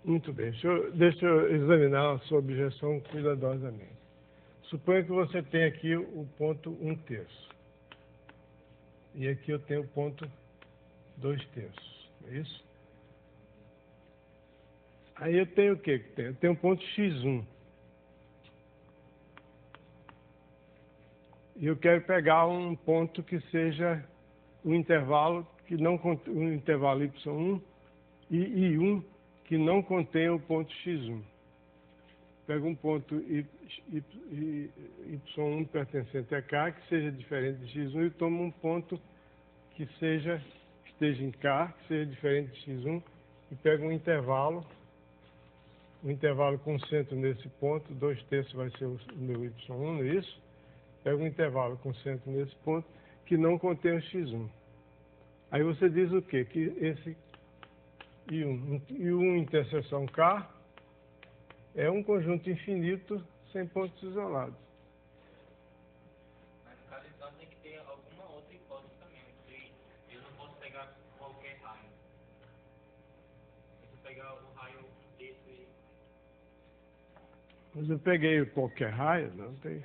Muito bem, deixa eu examinar a sua objeção cuidadosamente. Suponha que você tem aqui o ponto 1/3. E aqui eu tenho o ponto 2/3. É isso? Aí eu tenho o quê? Eu tenho um ponto X1. E eu quero pegar um ponto que seja um intervalo que não um intervalo Y1 e I1 que não contém o ponto X1. pego um ponto y1 pertencente a K, que seja diferente de x1, e tomo um ponto que esteja em K, que seja diferente de x1, e pego um intervalo com centro nesse ponto, 2/3 vai ser o meu y1, não é isso? Pego um intervalo com centro nesse ponto, que não contém o x1. Aí você diz o quê? Que esse I1 interseção K é um conjunto infinito sem pontos isolados. Mas no caso, então, tem que ter alguma outra hipótese também. Eu não posso pegar qualquer raio. Se eu pegar o raio desse... Mas eu peguei qualquer raio, não tem...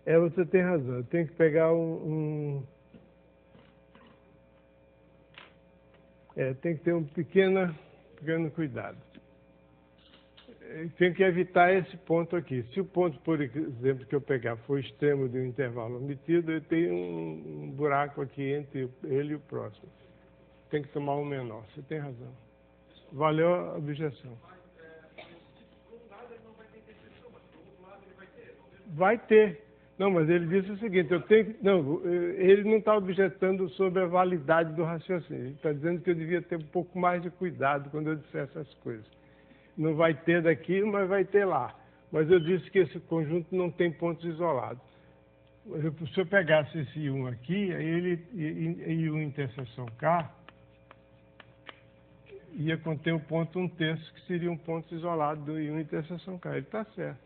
Você tem razão. Eu tenho que pegar tem que ter um pequeno cuidado. Eu tenho que evitar esse ponto aqui. Se o ponto, por exemplo, que eu pegar for o extremo de um intervalo omitido, eu tenho um buraco aqui entre ele e o próximo. Tem que tomar um menor. Você tem razão. Valeu a objeção. Vai ter. Não, mas ele disse o seguinte, ele não está objetando sobre a validade do raciocínio. Ele está dizendo que eu devia ter um pouco mais de cuidado quando eu disser essas coisas. Não vai ter daqui, mas vai ter lá. Mas eu disse que esse conjunto não tem pontos isolados. Se eu pegasse esse I1 aqui, aí I1 interseção K, ia conter o ponto 1/3, que seria um ponto isolado do I1 interseção K. Ele está certo.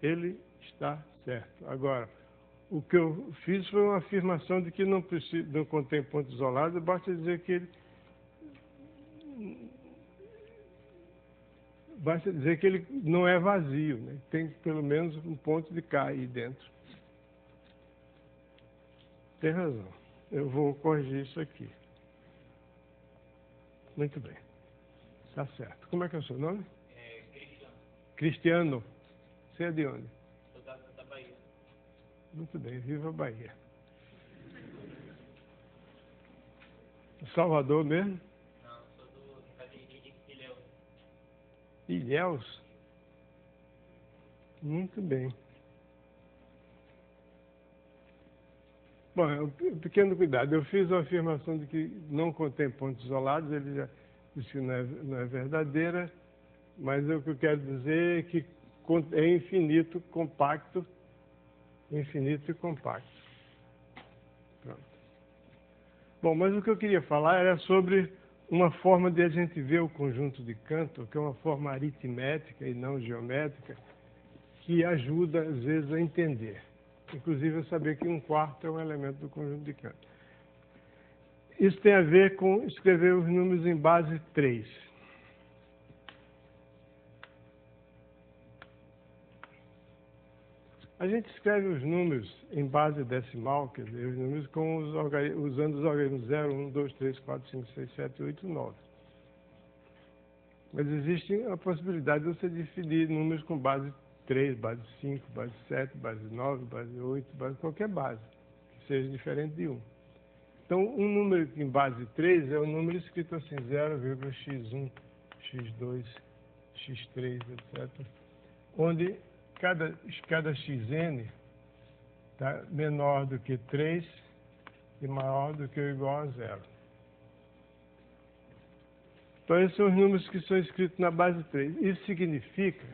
Ele está certo. Agora, o que eu fiz foi uma afirmação de que não contém ponto isolado, basta dizer que ele não é vazio, né? Tem pelo menos um ponto de K aí dentro. Tem razão. Eu vou corrigir isso aqui. Muito bem. Está certo. Como é que é o seu nome? Cristiano. Cristiano. Você é de onde? Sou da Bahia. Muito bem. Viva a Bahia. Salvador mesmo? Não, sou de Ilhéus. Ilhéus? Muito bem. Bom, um pequeno cuidado. Eu fiz a afirmação de que não contém pontos isolados, ele já disse que não é verdadeira, mas o que eu quero dizer é que é infinito, compacto, infinito e compacto. Pronto. Bom, mas o que eu queria falar era sobre uma forma de a gente ver o conjunto de Cantor, que é uma forma aritmética e não geométrica, que ajuda, às vezes, a entender. Inclusive, a saber que 1/4 é um elemento do conjunto de Cantor. Isso tem a ver com escrever os números em base 3. A gente escreve os números em base decimal, quer dizer, os números usando os algarismos 0, 1, 2, 3, 4, 5, 6, 7, 8, 9. Mas existe a possibilidade de você definir números com base 3, base 5, base 7, base 9, base 8, qualquer base, que seja diferente de 1. Então, um número em base 3 é um número escrito assim, 0,x1, x2, x3, etc. Onde cada xn está menor do que 3 e maior do que ou igual a 0. Então, esses são os números que são escritos na base 3. Isso significa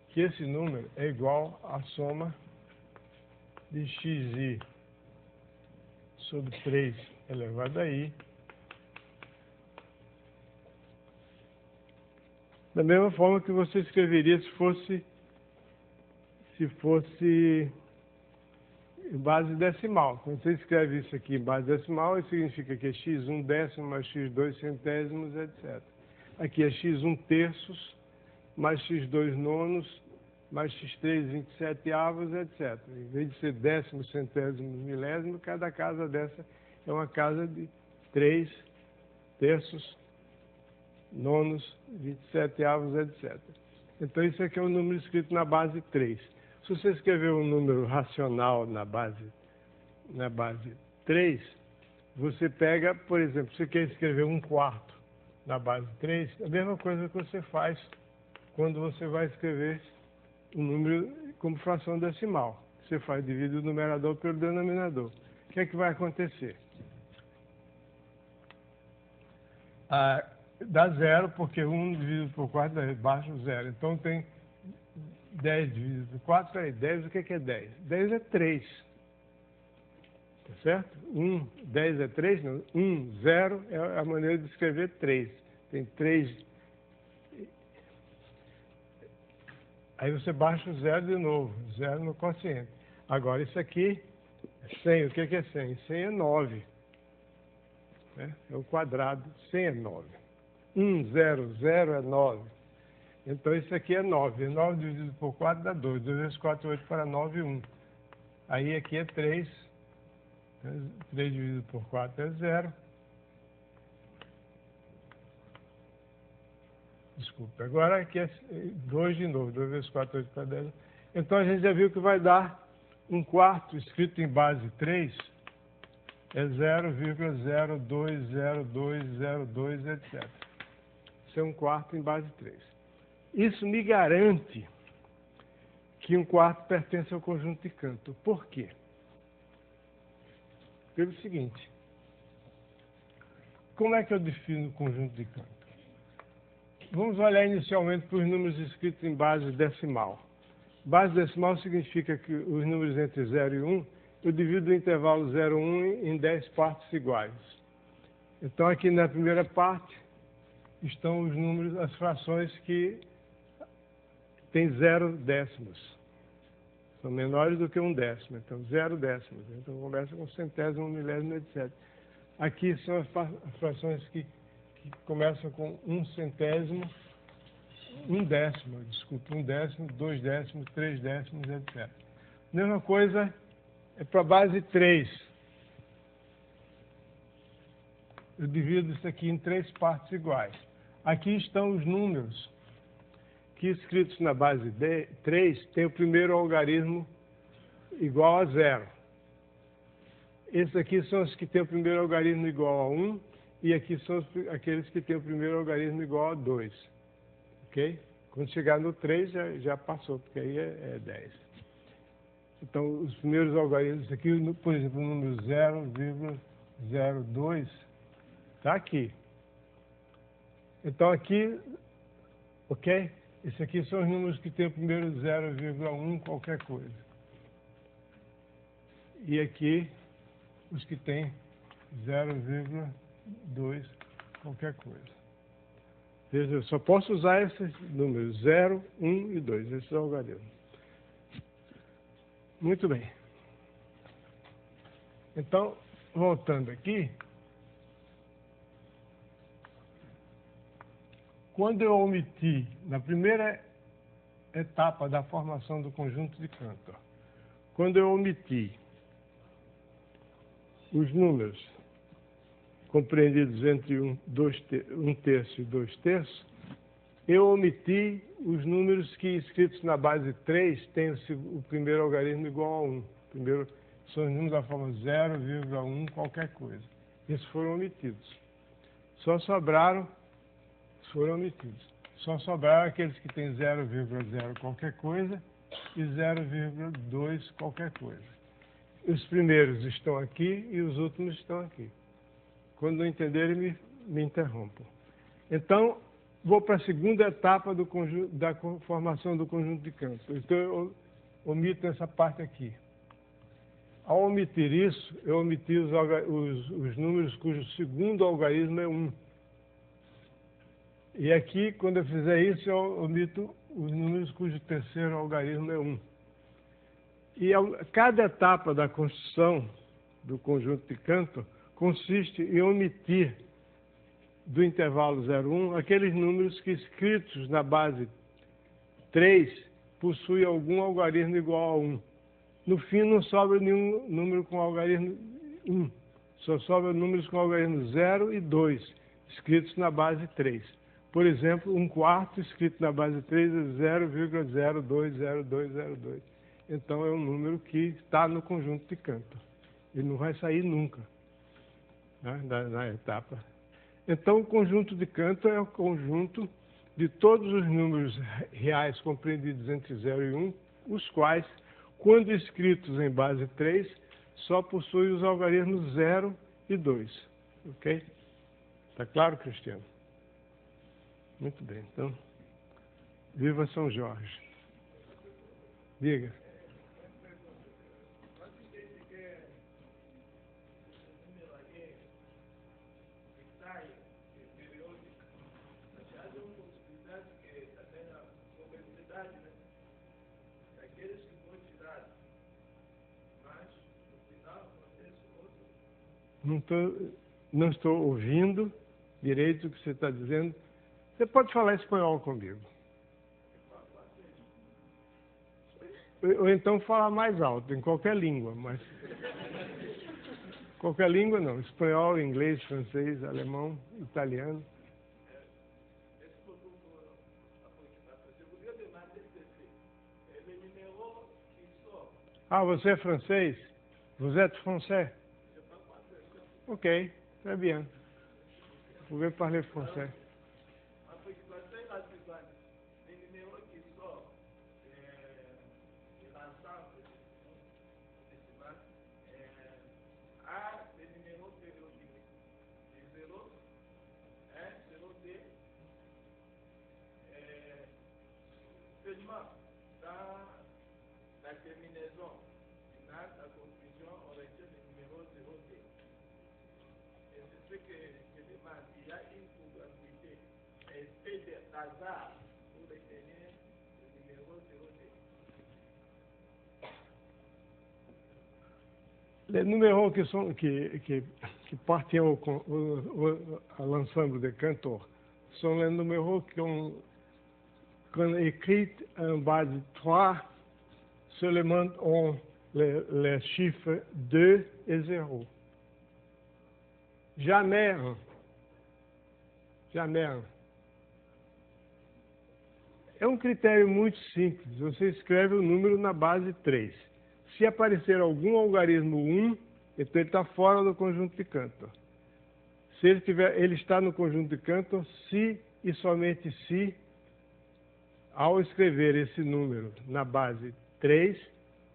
que esse número é igual à soma de xi sobre 3 elevado a i, da mesma forma que você escreveria se fosse em base decimal. Quando você escreve isso aqui em base decimal, isso significa que é x1 décimo mais x2 centésimos, etc. Aqui é x1 terços mais x2 nonos mais x3 27 avos, etc. Em vez de ser décimo, centésimo, milésimo, cada casa dessa é uma casa de 3 terços, nonos, 27 avos, etc. Então, isso aqui é um número escrito na base 3. Se você escrever um número racional na base 3, você pega, por exemplo, você quer escrever 1/4 na base 3, a mesma coisa que você faz quando você vai escrever um número como fração decimal. Você faz, divide o numerador pelo denominador. O que é que vai acontecer? Dá 0, porque 1 dividido por 4 dá baixo 0. Então tem 10 dividido por 4, peraí, 10, o que é 10? 10 é 3. Tá certo? 10 é 3, não. 0 é a maneira de escrever 3. Tem 3. Aí você baixa o 0 de novo, 0 no quociente. Agora isso aqui é 100. O que é 100? 100 é 9. Né? É o quadrado, 100 é 9. 0, 0 é 9. Então isso aqui é 9. 9 dividido por 4 dá 2. 2 vezes 4 é 8 para 9, 1. Aí aqui é 3. 3 dividido por 4 é 0. Desculpa. Agora aqui é 2 de novo. 2 vezes 4 é 8 para 10. Então a gente já viu que vai dar 1/4 escrito em base 3. É 0,020202, etc. Isso é 1/4 em base 3. Isso me garante que 1/4 pertence ao conjunto de Cantor. Por quê? Pelo seguinte. Como é que eu defino o conjunto de Cantor? Vamos olhar inicialmente para os números escritos em base decimal. Base decimal significa que os números entre 0 e 1, eu divido o intervalo 0 e 1 em 10 partes iguais. Então, aqui na primeira parte, estão os números, as frações que têm 0 décimos. São menores do que 1 décimo. Então, 0 décimos. Então, começa com centésimo, milésimo, etc. Aqui são as frações que começam com 1 centésimo, 1 décimo, desculpe, 1 décimo, 2 décimos, 3 décimos, etc. Mesma coisa é para a base 3. Eu divido isso aqui em 3 partes iguais. Aqui estão os números que, escritos na base 3, tem o primeiro algarismo igual a 0. Esses aqui são os que têm o primeiro algarismo igual a 1, e aqui são aqueles que têm o primeiro algarismo igual a 2. Ok? Quando chegar no 3, já passou, porque aí é 10. Então, os primeiros algarismos aqui, por exemplo, o número 0,02, está aqui. Então, aqui, ok? Esses aqui são os números que têm o primeiro 0,1 qualquer coisa. E aqui, os que têm 0,2 qualquer coisa. Veja, eu só posso usar esses números, 0, 1 e 2, esses algarismos. Muito bem. Então, voltando aqui, quando eu omiti, na primeira etapa da formação do conjunto de Cantor, quando eu omiti os números compreendidos entre 1 terço e 2 terços, eu omiti os números que, escritos na base 3, têm o primeiro algarismo igual a 1. Primeiro, são os números da forma 0,1 qualquer coisa. Esses foram omitidos. Foram omitidos. Só sobraram aqueles que têm 0,0 qualquer coisa e 0,2 qualquer coisa. Os primeiros estão aqui e os últimos estão aqui. Quando não entenderem, me interrompam. Então, vou para a segunda etapa da formação do conjunto de Cantor. Então, eu omito essa parte aqui. Ao omitir isso, eu omiti os números cujo segundo algarismo é 1. E aqui, quando eu fizer isso, eu omito os números cujo terceiro algarismo é 1. E cada etapa da construção do conjunto de Cantor consiste em omitir do intervalo 0,1 aqueles números que, escritos na base 3, possuem algum algarismo igual a 1. No fim, não sobra nenhum número com algarismo 1. Só sobra números com algarismo 0 e 2, escritos na base 3. Por exemplo, 1/4 escrito na base 3 é 0,020202. Então, é um número que está no conjunto de Cantor. Ele não vai sair nunca. né, na etapa. Então, o conjunto de Cantor é o conjunto de todos os números reais compreendidos entre 0 e 1, os quais, quando escritos em base 3, só possuem os algarismos 0 e 2. Ok? Está claro, Cristiano? Muito bem. Então, viva São Jorge. Diga. Não estou ouvindo direito o que você está dizendo. Você pode falar espanhol comigo. Ou então falar mais alto, em qualquer língua, mas... Qualquer língua não. Espanhol, inglês, francês, alemão, italiano. Ah, você é francês? Vous êtes français? Ok, très bien. Vous pouvez parler français. Les numéros qui appartiennent à l'ensemble de Cantor sont les numéros qu'on écrit en base 3 seulement ont les chiffres 2 et 0. Jamais 1. Jamais 1. É um critério muito simples. Você escreve o número na base 3. Se aparecer algum algarismo 1, então ele está fora do conjunto de Cantor. Se ele está no conjunto de Cantor, se e somente se, ao escrever esse número na base 3,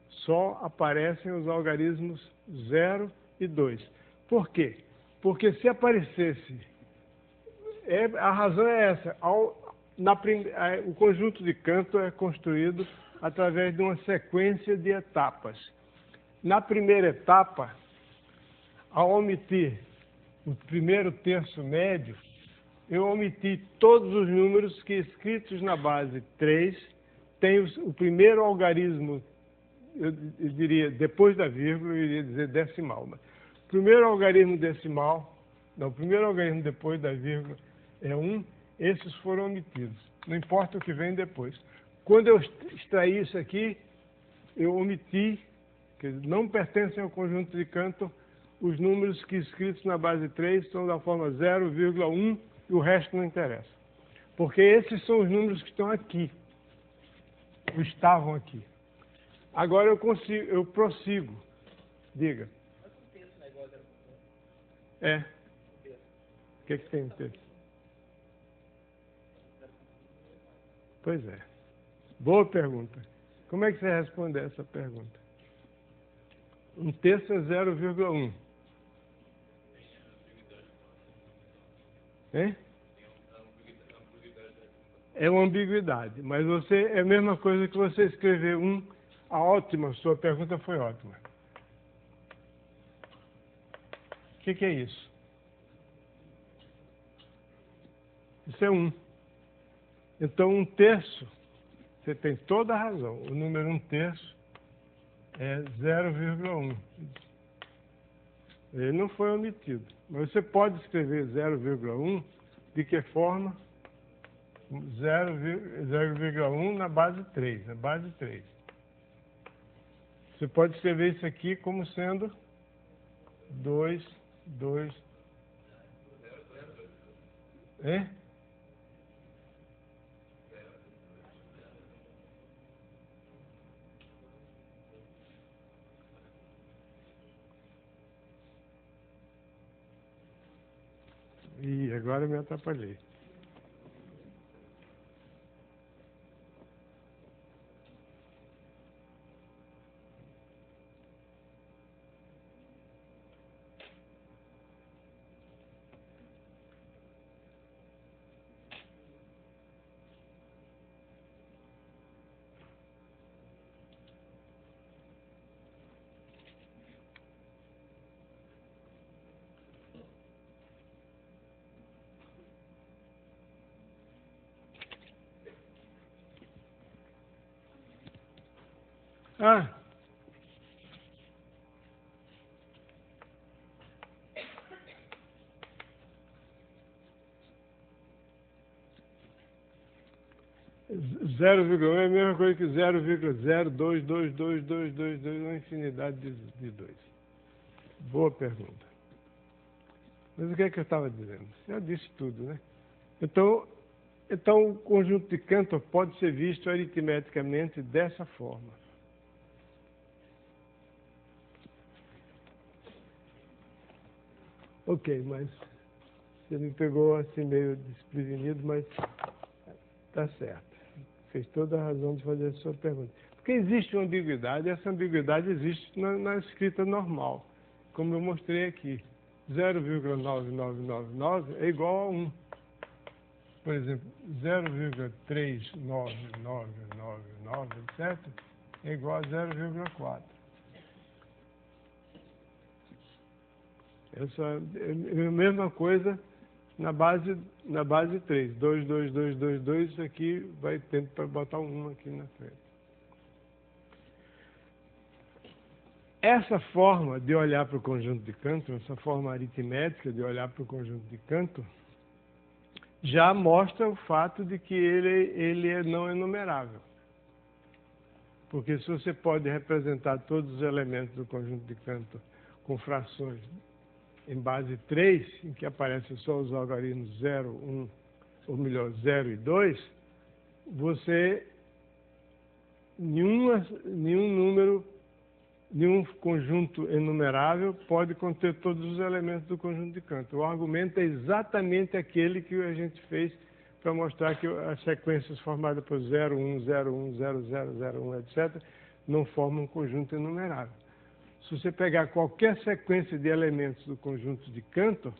só aparecem os algarismos 0 e 2. Por quê? Porque se aparecesse, a razão é essa, o conjunto de Cantor é construído através de uma sequência de etapas. Na primeira etapa, ao omitir o primeiro terço médio, eu omiti todos os números que escritos na base 3 têm o primeiro algarismo, eu diria, depois da vírgula, eu iria dizer decimal. Mas o primeiro algarismo decimal, não, o primeiro algarismo depois da vírgula é 1, esses foram omitidos. Não importa o que vem depois. Quando eu extraí isso aqui, eu omiti, que não pertencem ao conjunto de Cantor, os números que escritos na base 3 são da forma 0,1 e o resto não interessa. Porque esses são os números que estão aqui, ou estavam aqui. Agora eu prossigo. Diga. É. O que tem no texto? Pois é. Boa pergunta. Como é que você responde a essa pergunta? Um terço é 0,1. Hein? É uma ambiguidade, mas é a mesma coisa que você escrever 1. Ótima, sua pergunta foi ótima. O que é isso? Isso é 1. Então, um terço, você tem toda a razão. O número 1 terço é 0,1. Ele não foi omitido. Mas você pode escrever 0,1 de que forma? 0,1 na base 3. Na base 3. Você pode escrever isso aqui como sendo 2. Hein? Ih, agora eu me atrapalhei. Ah, zero vírgula 1 é a mesma coisa que 0,0222222, uma infinidade de dois. Boa pergunta. Mas o que é que eu estava dizendo? Já disse tudo, né? Então, o conjunto de Cantor pode ser visto aritmeticamente dessa forma. Ok, mas você me pegou assim meio desprevenido, mas está certo. Fez toda a razão de fazer a sua pergunta. Porque existe uma ambiguidade, e essa ambiguidade existe na escrita normal, como eu mostrei aqui. 0,9999 é igual a 1. Por exemplo, 0,39999, etc., é igual a 0,4. Essa é a mesma coisa na base 3. 2, 2, 2, 2, 2, isso aqui vai ter para botar um 1 aqui na frente. Essa forma de olhar para o conjunto de Cantor, essa forma aritmética de olhar para o conjunto de Cantor, já mostra o fato de que ele não é numerável. Porque se você pode representar todos os elementos do conjunto de Cantor com frações em base 3, em que aparecem só os algarismos 0, 1, ou melhor, 0 e 2, você, nenhum conjunto enumerável pode conter todos os elementos do conjunto de Cantor. O argumento é exatamente aquele que a gente fez para mostrar que as sequências formadas por 0, 1, 0, 1, 0, 0, 0, 1, etc., não formam um conjunto enumerável. Se você pegar qualquer sequência de elementos do conjunto de Cantor,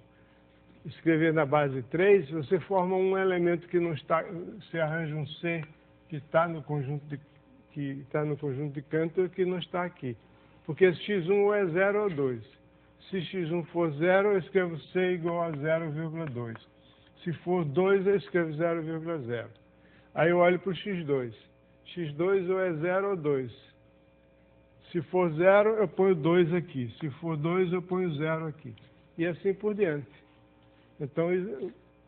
escrever na base 3, você forma um elemento que não está, você arranja um C que está no conjunto de Cantor que não está aqui. Porque x1 é 0 ou 2. Se x1 for 0, eu escrevo C igual a 0,2. Se for 2, eu escrevo 0,0. Aí eu olho para o x2. x2 ou é 0 ou 2. Se for 0, eu ponho 2 aqui. Se for 2, eu ponho 0 aqui. E assim por diante. Então,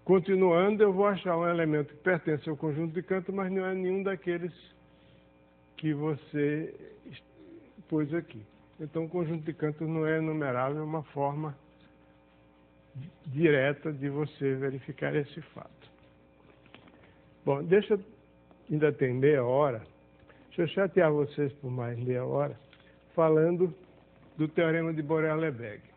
continuando, eu vou achar um elemento que pertence ao conjunto de Cantor, mas não é nenhum daqueles que você pôs aqui. Então, o conjunto de Cantor não é enumerável, é uma forma direta de você verificar esse fato. Bom, deixa eu ainda ter meia hora. Deixa eu chatear vocês por mais meia hora, falando do teorema de Borel-Lebesgue.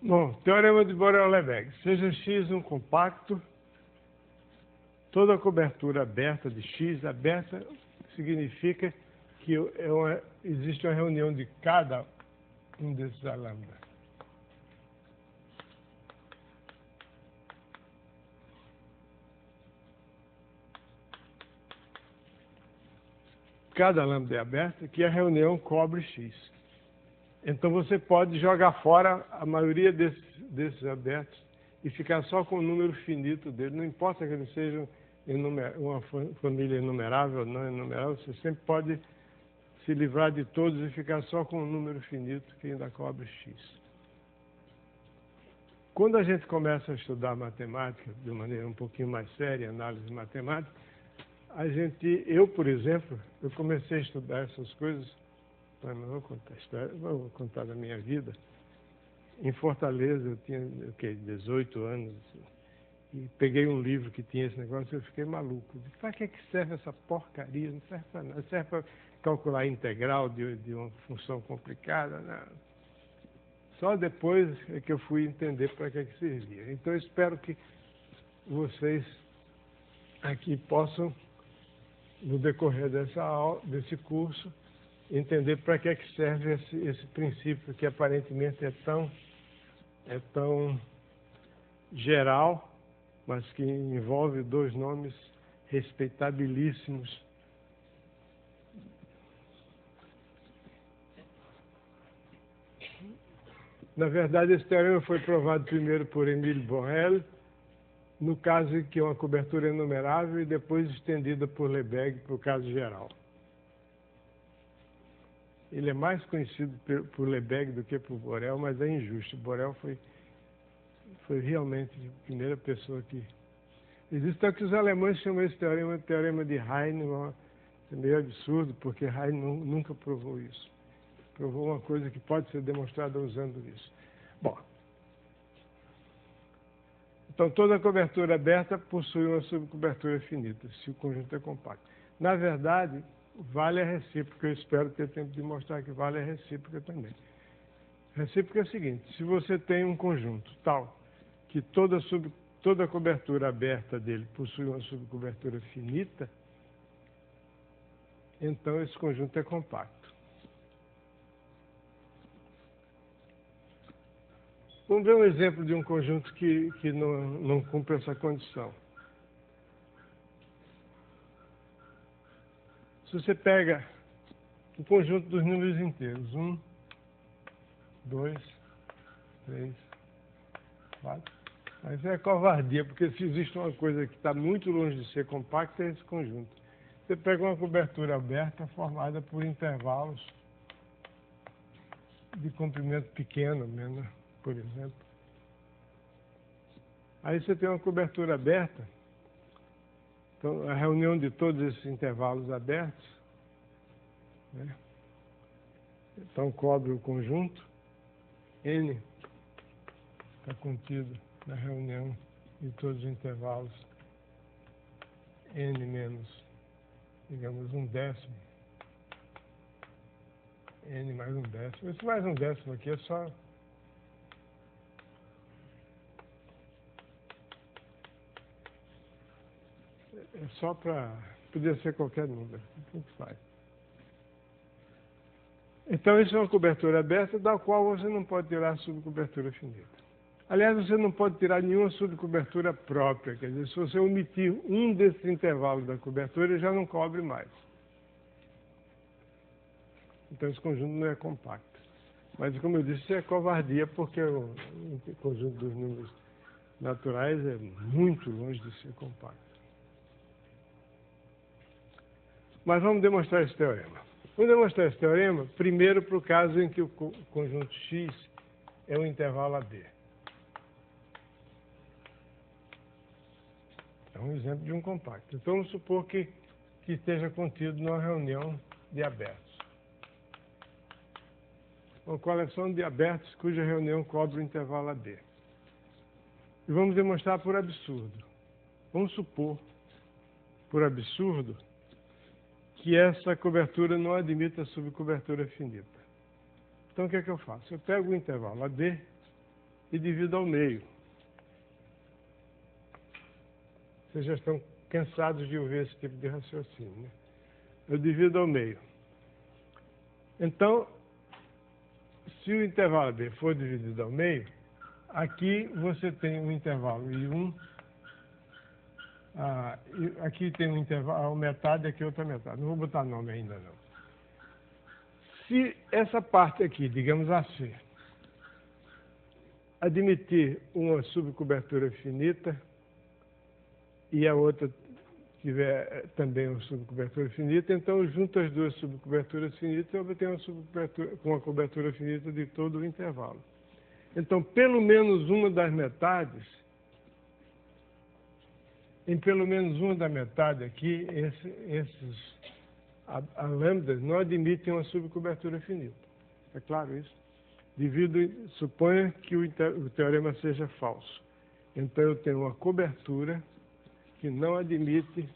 Bom, teorema de Borel-Lebesgue. Seja X um compacto, toda cobertura aberta de X, aberta significa que existe uma reunião de cada um desses A lambda. Cada lambda é aberta, que a reunião cobre X. Então você pode jogar fora a maioria desses abertos e ficar só com o número finito dele. Não importa que eles sejam uma família enumerável ou não enumerável, você sempre pode se livrar de todos e ficar só com um número finito que ainda cobre X. Quando a gente começa a estudar matemática de maneira um pouquinho mais séria, análise matemática, eu, por exemplo, eu comecei a estudar essas coisas, mas não vou contar a história, vou contar da minha vida. Em Fortaleza, eu tinha 18 anos, e peguei um livro que tinha esse negócio e eu fiquei maluco. Para que serve essa porcaria? Não serve para nada. Serve para calcular a integral de uma função complicada? Não. Só depois é que eu fui entender para que servia. Então, eu espero que vocês aqui possam, no decorrer desse curso, entender para que serve esse princípio que aparentemente é tão geral, mas que envolve dois nomes respeitabilíssimos. Na verdade, esse teorema foi provado primeiro por Émile Borel, no caso em que é uma cobertura enumerável, e depois estendida por Lebesgue para o caso geral. Ele é mais conhecido por Lebesgue do que por Borel, mas é injusto. Borel foi realmente a primeira pessoa que... Existe até que os alemães chamam esse teorema de teorema de Heine. É meio absurdo, porque Heine nunca provou isso. Provou uma coisa que pode ser demonstrada usando isso. Bom, então toda cobertura aberta possui uma subcobertura finita, se o conjunto é compacto. Na verdade, vale a recíproca. Eu espero ter tempo de mostrar que vale a recíproca também. Recíproca é o seguinte: se você tem um conjunto tal que toda cobertura aberta dele possui uma subcobertura finita, então esse conjunto é compacto. Vamos ver um exemplo de um conjunto que não cumpre essa condição. Se você pega o conjunto dos números inteiros, 1, 2, 3, 4. Mas é covardia, porque se existe uma coisa que está muito longe de ser compacta, é esse conjunto. Você pega uma cobertura aberta formada por intervalos de comprimento pequeno, menor, por exemplo. Aí você tem uma cobertura aberta, então a reunião de todos esses intervalos abertos, né? Então cobre o conjunto, N está contido na reunião de todos os intervalos N menos, digamos, 1/10, N mais 1/10. Esse mais 1/10 aqui é só para... podia ser qualquer número, tanto faz. Então, isso é uma cobertura aberta da qual você não pode tirar subcobertura finita. Aliás, você não pode tirar nenhuma subcobertura própria. Quer dizer, se você omitir um desses intervalos da cobertura, ele já não cobre mais. Então, esse conjunto não é compacto. Mas, como eu disse, isso é covardia, porque o conjunto dos números naturais é muito longe de ser compacto. Mas vamos demonstrar esse teorema. Vamos demonstrar esse teorema, primeiro, para o caso em que o conjunto X é um intervalo AB. É um exemplo de um compacto. Então, vamos supor que esteja contido numa reunião de abertos. Uma coleção de abertos cuja reunião cobre o intervalo AB. E vamos demonstrar por absurdo. Vamos supor, por absurdo, que essa cobertura não admite a subcobertura finita. Então, o que é que eu faço? Eu pego o intervalo AD e divido ao meio. Vocês já estão cansados de ouvir esse tipo de raciocínio, né? Eu divido ao meio. Então, se o intervalo B for dividido ao meio, aqui você tem um intervalo I1, aqui tem um intervalo metade, aqui outra metade. Não vou botar nome ainda não. Se essa parte aqui, digamos assim, admitir uma subcobertura finita e a outra tiver também uma subcobertura finita, então eu junto as duas subcoberturas finitas e obtenho uma subcobertura com uma cobertura finita de todo o intervalo. Então, pelo menos uma das metades, em pelo menos uma da metade aqui, a lambda não admitem uma subcobertura finita. É claro isso? Suponha que o teorema seja falso. Então, eu tenho uma cobertura que não admite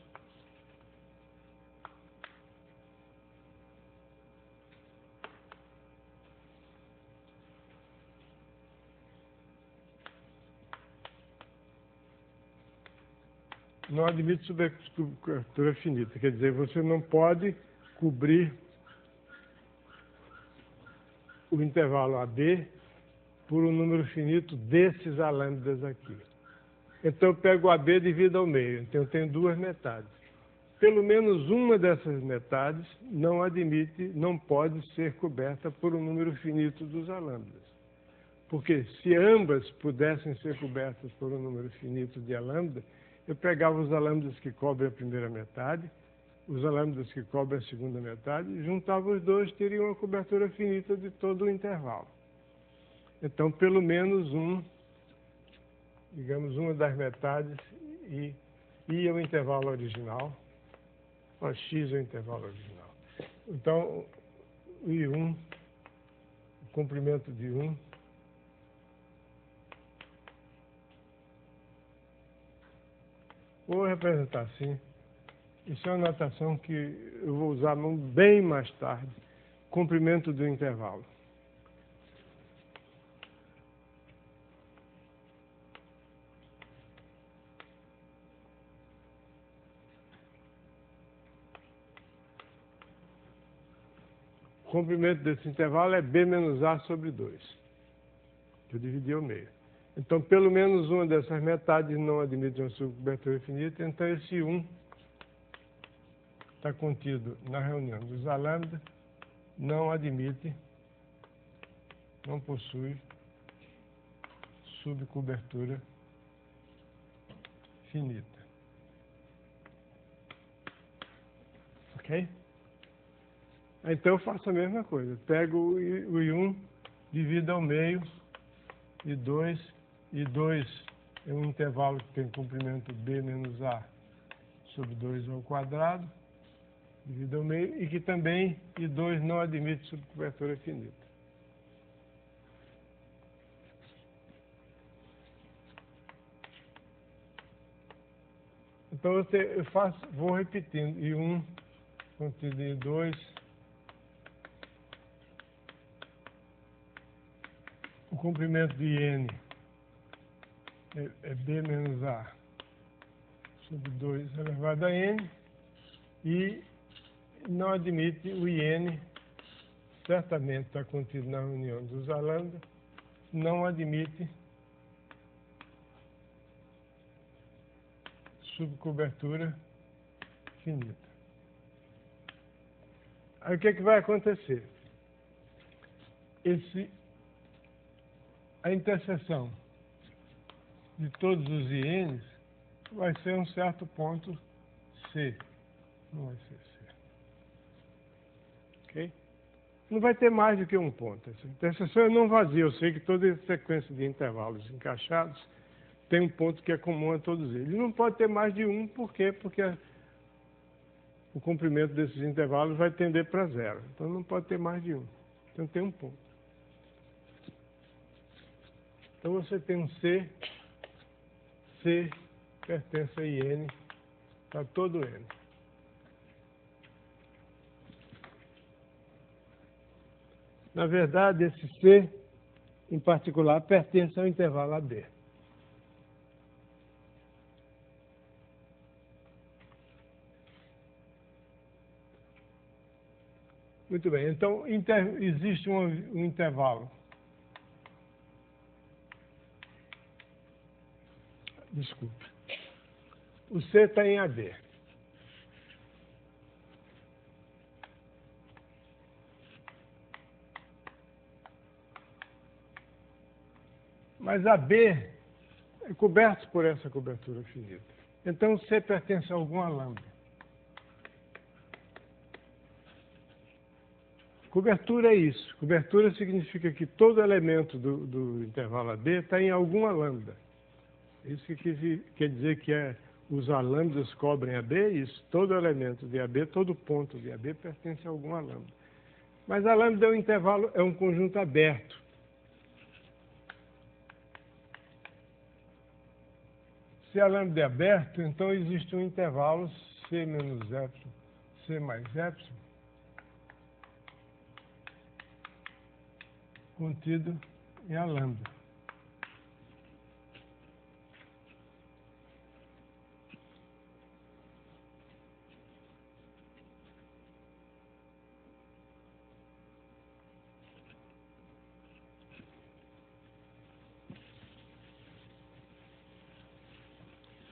subcobertura finita. Quer dizer, você não pode cobrir o intervalo AB por um número finito desses alâmbidas aqui. Então, eu pego o AB e divido ao meio. Então, eu tenho duas metades. Pelo menos uma dessas metades não pode ser coberta por um número finito dos alâmbidas. Porque se ambas pudessem ser cobertas por um número finito de alâmbida, eu pegava os alâmbidas que cobrem a primeira metade, os alâmbidas que cobrem a segunda metade, juntava os dois, teria uma cobertura finita de todo o intervalo. Então, pelo menos digamos, uma das metades e é o intervalo original, x é o intervalo original. Então, o I1, o comprimento de 1, vou representar assim. Isso é uma notação que eu vou usar bem mais tarde. Comprimento do intervalo. O comprimento desse intervalo é B menos A sobre 2. Eu dividi ao meio. Então, pelo menos uma dessas metades não admite uma subcobertura finita. Então, esse 1 está contido na reunião dos alâmbidas, não admite, não possui subcobertura finita. Ok? Então eu faço a mesma coisa. Pego o I1, divido ao meio, e 2 é um intervalo que tem comprimento B menos A sobre 2 ao quadrado, divido ao meio, e que também I2 não admite subcobertura finita. Então vou repetindo, I1 contido em I2, o comprimento de N é B menos A sobre 2 elevado a N, e não admite o IN, certamente está contido na reunião dos alâmbidas, não admite subcobertura finita. Aí o que é que vai acontecer? A interseção de todos os INs vai ser um certo ponto C. Não vai ser C. Ok? Não vai ter mais do que um ponto. Essa interseção é não vazia. Eu sei que toda sequência de intervalos encaixados tem um ponto que é comum a todos eles. Não pode ter mais de um, por quê? Porque o comprimento desses intervalos vai tender para zero. Então não pode ter mais de um. Então tem um ponto. Então você tem um C pertence a IN para todo N. Na verdade, esse C em particular, pertence ao intervalo AB. Muito bem, então existe um intervalo. Desculpe. O C está em AB. Mas AB é coberto por essa cobertura finita. Então, o C pertence a alguma lambda. Cobertura é isso. Cobertura significa que todo elemento do intervalo AB está em alguma lambda. Isso que quer dizer que os lambdas cobrem AB, isso. Todo elemento de AB, todo ponto de AB pertence a alguma lambda. Mas a lambda é um intervalo, é um conjunto aberto. Se a lambda é aberta, então existe um intervalo C menos epsilon, C mais epsilon, contido em a lambda.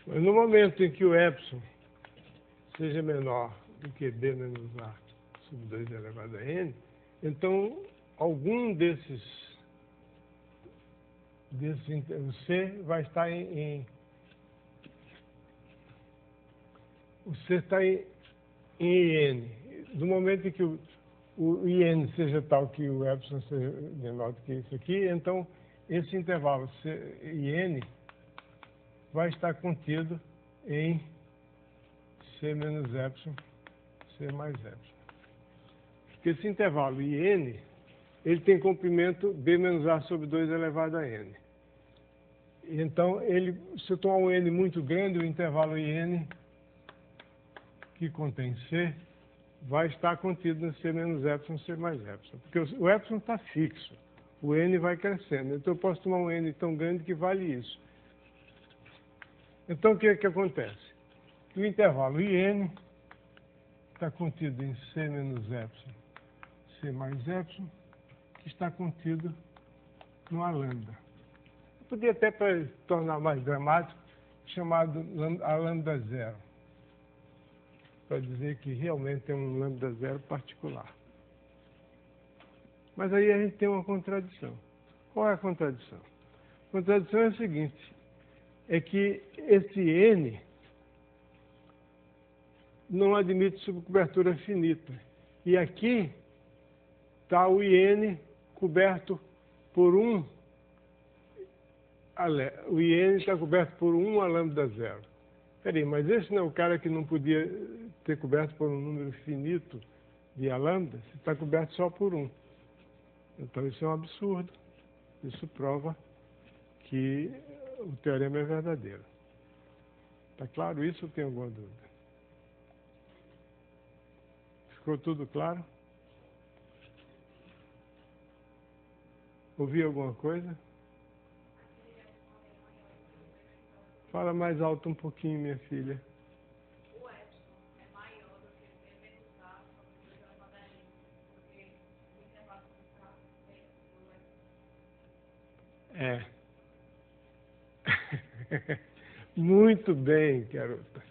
Mas no momento em que o epsilon seja menor do que B menos A sobre 2 elevado a N, então algum desses o C vai estar o C está em IN. No momento em que o IN seja tal que o epsilon seja menor do que isso aqui, então esse intervalo C, IN vai estar contido em C menos epsilon, C mais epsilon. Porque esse intervalo IN, ele tem comprimento B menos A sobre 2 elevado a N. Então, se eu tomar um N muito grande, o intervalo IN, que contém C, vai estar contido em C menos epsilon, C mais epsilon. Porque o epsilon está fixo, o N vai crescendo. Então, eu posso tomar um N tão grande que vale isso. Então, o que acontece? O intervalo IN está contido em C menos epsilon, C mais epsilon, que está contido numa lambda. Eu podia até, para tornar mais dramático, chamado a lambda zero, para dizer que realmente é um lambda zero particular. Mas aí a gente tem uma contradição. Qual é a contradição? A contradição é a seguinte, é que esse N não admite subcobertura finita. E aqui está o IN coberto por o IN está coberto por 1 a lambda zero. Peraí, mas esse não é o cara que não podia ter coberto por um número finito de a lambda? Se está coberto só por 1. Então isso é um absurdo. Isso prova que o teorema é verdadeiro. Está claro isso ou tem alguma dúvida? Ficou tudo claro? Ouviu alguma coisa? Fala mais alto um pouquinho, minha filha. O epsilon é maior do que B menos A sobre 2 elevado a N, porque o intervalo está dentro do epsilon. É. Muito bem, garota.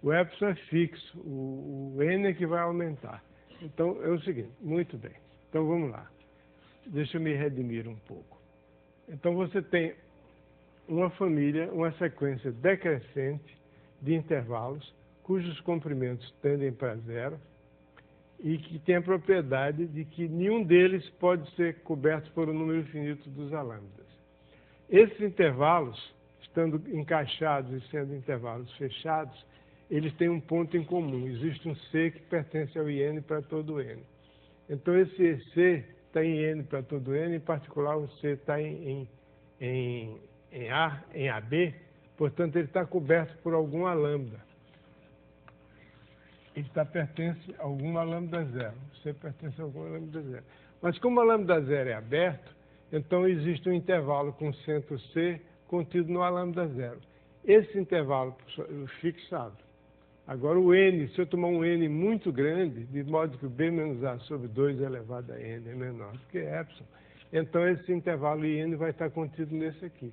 O epsilon é fixo, o N é que vai aumentar. Então, é o seguinte, muito bem. Então, vamos lá. Deixa eu me redimir um pouco. Então, você tem uma família, uma sequência decrescente de intervalos cujos comprimentos tendem para zero e que tem a propriedade de que nenhum deles pode ser coberto por um número finito dos lambdas. Esses intervalos, estando encaixados e sendo intervalos fechados, eles têm um ponto em comum. Existe um C que pertence ao IN para todo N. Então, esse C está em N para todo N, em particular o C está em AB, portanto, ele está coberto por alguma lambda. ele pertence a alguma lambda zero. C pertence a alguma lambda zero. Mas como a lambda zero é aberto, então existe um intervalo com centro C contido no lambda zero. Esse intervalo é fixado. Agora o n, se eu tomar um n muito grande, de modo que o b menos a sobre 2 elevado a n é menor do que epsilon, então esse intervalo n vai estar contido nesse aqui.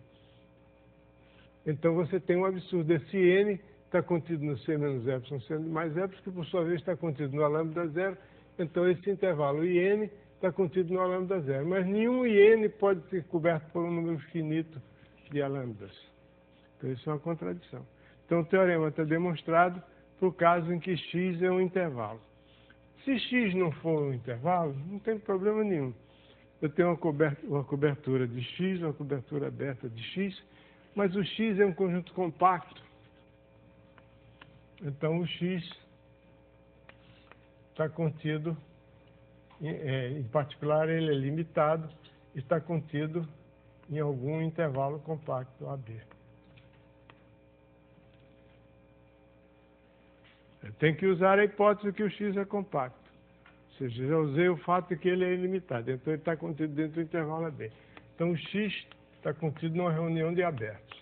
Então você tem um absurdo. Esse n está contido no C menos epsilon sendo mais epsilon, que por sua vez está contido no lambda zero. Então esse intervalo IN está contido no lambda zero. Mas nenhum IN pode ser coberto por um número finito de lambdas. Então isso é uma contradição. Então o teorema está demonstrado para o caso em que x é um intervalo. Se x não for um intervalo, não tem problema nenhum. Eu tenho uma cobertura de x, uma cobertura aberta de x, mas o x é um conjunto compacto. Então o x está contido, em particular ele é limitado, está contido em algum intervalo compacto AB. Eu tenho que usar a hipótese que o x é compacto. Ou seja, já usei o fato de que ele é ilimitado, então ele está contido dentro do intervalo AB. Então o x está contido numa reunião de abertos.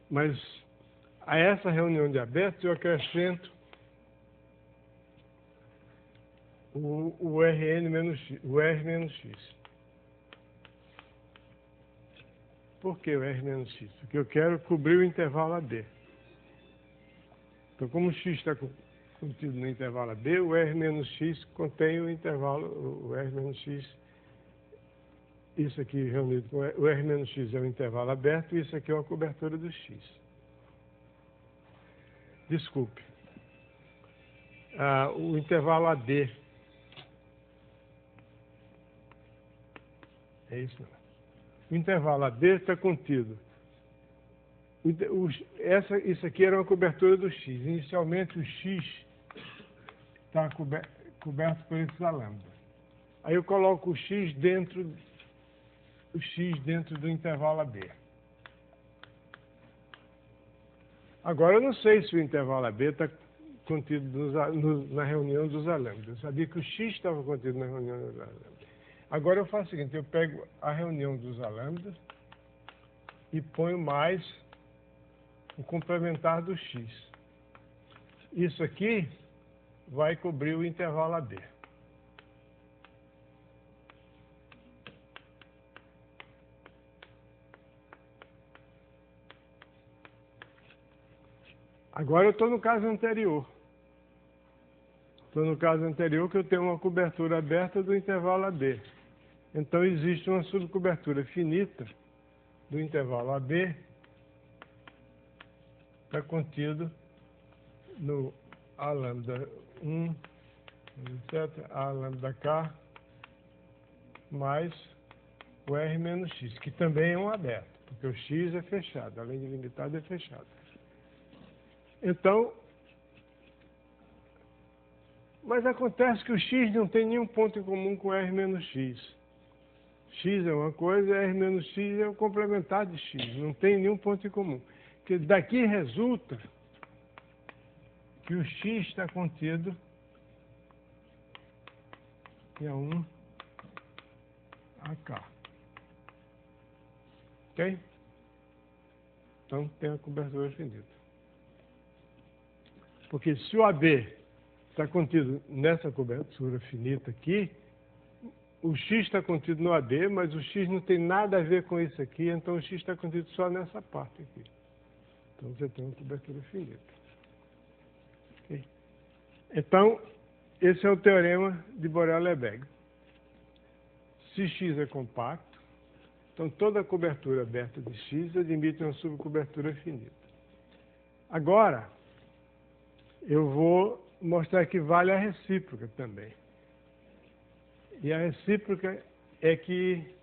Mas a essa reunião de abertos eu acrescento o Rn menos x, o R menos x. Por que o R menos x? Porque eu quero cobrir o intervalo AB. Então, como o x está contido no intervalo AB, o R menos x contém o intervalo, o R menos x. Isso aqui reunido com o R menos x é um intervalo aberto e isso aqui é uma cobertura do x. Desculpe. O intervalo AD. É isso não. O intervalo AD está contido. Isso aqui era uma cobertura do x. Inicialmente o x está coberto por esses lambda. Aí eu coloco o x dentro do intervalo AB. Agora eu não sei se o intervalo AB está contido na reunião dos lambda. Eu sabia que o x estava contido na reunião dos lambda. Agora eu faço o seguinte, eu pego a reunião dos lambda e ponho mais o complementar do x. Isso aqui vai cobrir o intervalo AB. Agora eu estou no caso anterior. Estou no caso anterior que eu tenho uma cobertura aberta do intervalo AB. Então existe uma subcobertura finita do intervalo AB, está contido no A lambda 1, etc., A lambda K, mais o R menos x, que também é um aberto, porque o x é fechado, além de limitado é fechado. Então, mas acontece que o x não tem nenhum ponto em comum com R menos x. X é uma coisa, R menos x é o complementar de x, não tem nenhum ponto em comum. Porque daqui resulta que o x está contido em A1, AK. Ok? Então tem a cobertura finita. Porque se o AB está contido nessa cobertura finita aqui, o x está contido no AB, mas o x não tem nada a ver com isso aqui, então o x está contido só nessa parte aqui. Então você tem uma cobertura finita. Okay? Então, esse é o teorema de Borel-Lebesgue. Se x é compacto, então toda a cobertura aberta de x admite uma subcobertura finita. Agora, eu vou mostrar que vale a recíproca também. E a recíproca é que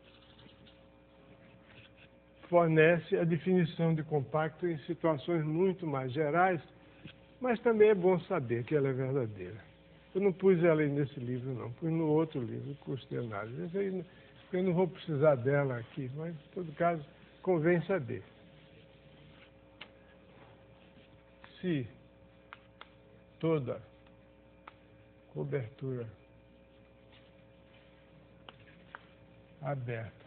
fornece a definição de compacto em situações muito mais gerais, mas também é bom saber que ela é verdadeira. Eu não pus ela aí nesse livro, não. Pus no outro livro, curso de análise. Eu não vou precisar dela aqui, mas, em todo caso, convém saber. se toda cobertura aberta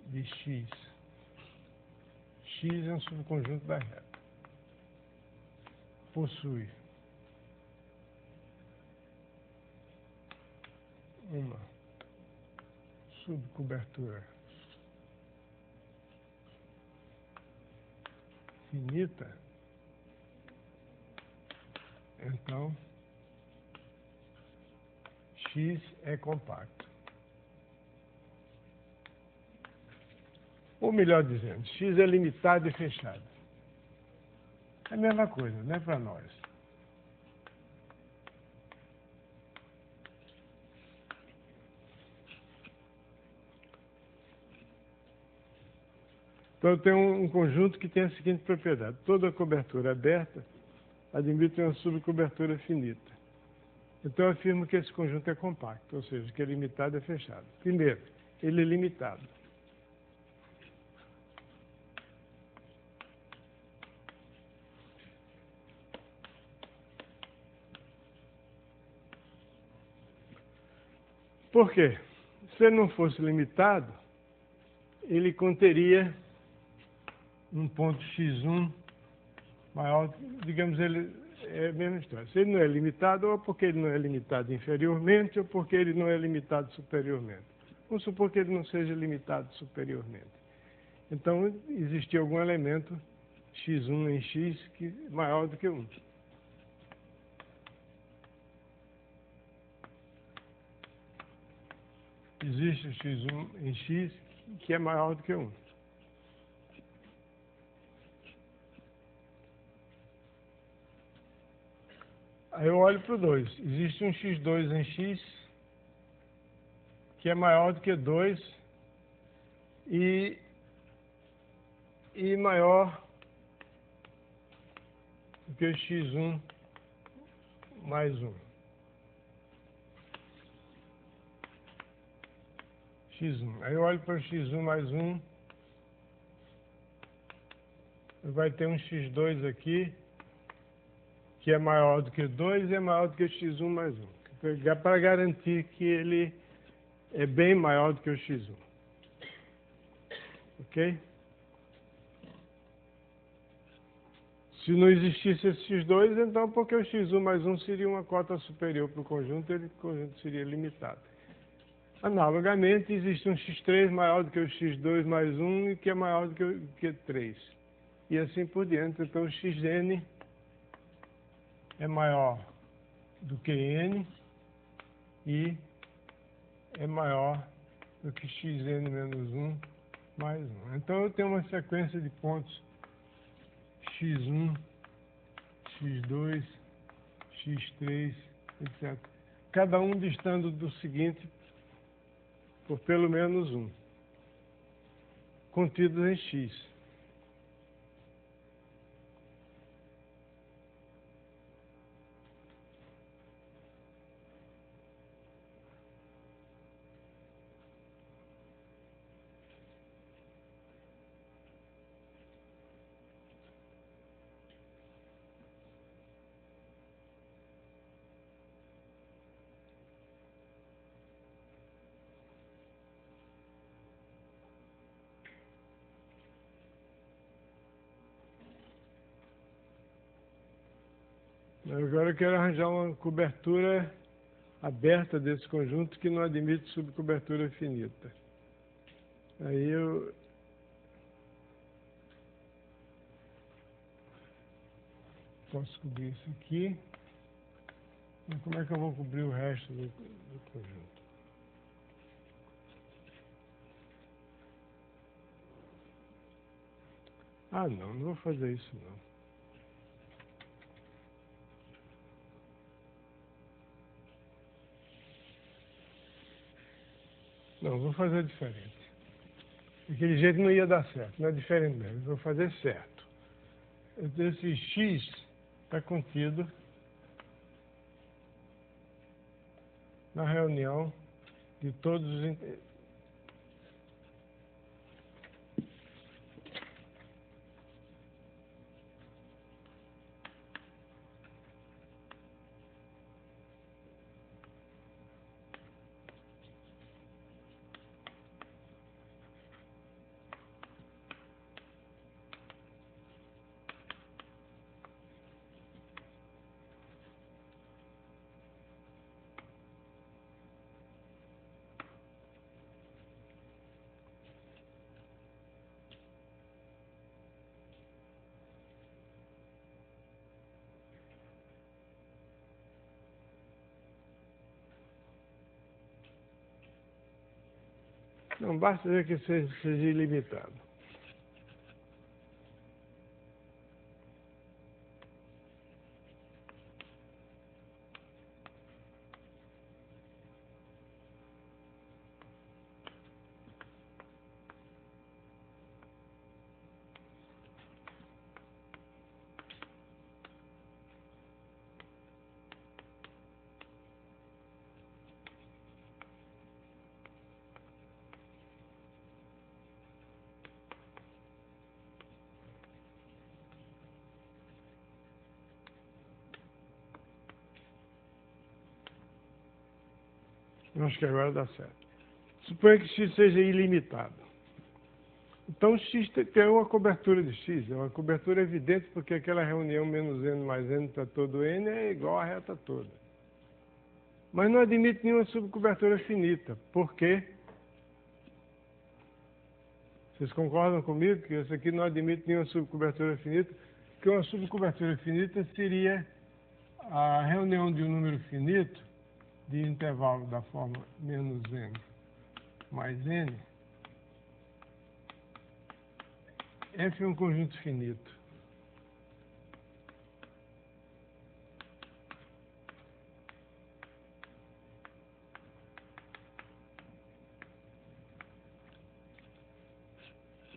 de X, X é um subconjunto da reta, possui uma subcobertura finita, então X é compacto. Ou melhor dizendo, X é limitado e fechado. É a mesma coisa, né, para nós. Então, eu tenho um conjunto que tem a seguinte propriedade. Toda cobertura aberta admite uma subcobertura finita. Então, eu afirmo que esse conjunto é compacto, ou seja, que é limitado e fechado. Primeiro, ele é limitado. Por quê? Se ele não fosse limitado, ele conteria um ponto x1 maior, digamos, ele é a mesma história. Se ele não é limitado, ou porque ele não é limitado inferiormente, ou porque ele não é limitado superiormente. Vamos supor que ele não seja limitado superiormente. Então, existe algum elemento x1 em x que é maior do que 1. Existe o x1 em x que é maior do que 1. Aí eu olho para o 2. Existe um x2 em x que é maior do que 2 e maior do que x1 mais 1. x1. Aí eu olho para o x1 mais 1. Vai ter um x2 aqui que é maior do que 2 e é maior do que x1 mais 1. Para garantir que ele é bem maior do que o x1. Ok? Se não existisse esse x2, então porque o x1 mais 1 seria uma cota superior para o conjunto, o conjunto seria limitado. Analogamente, existe um x3 maior do que o x2 mais 1 e que é maior do que 3. E assim por diante. Então, o xn é maior do que n e é maior do que xn menos 1 mais 1. Então, eu tenho uma sequência de pontos x1, x2, x3, etc. Cada um distando do seguinte por pelo menos 1, contidos em x. Agora eu quero arranjar uma cobertura aberta desse conjunto que não admite subcobertura finita. Aí eu posso cobrir isso aqui. Mas como é que eu vou cobrir o resto do conjunto? Ah, não vou fazer isso não. Não, vou fazer diferente. Daquele jeito não ia dar certo, não é diferente mesmo. Vou fazer certo. Esse x está contido na reunião de todos os... Não basta dizer que seja ilimitado. Eu acho que agora dá certo. Suponha que x seja ilimitado. Então, x tem uma cobertura de x. É uma cobertura evidente porque aquela reunião menos n mais n está todo n é igual à reta toda. Mas não admite nenhuma subcobertura finita. Por quê? Vocês concordam comigo que isso aqui não admite nenhuma subcobertura finita? Porque uma subcobertura finita seria a reunião de um número finito de intervalo da forma menos n mais n. F é um conjunto finito.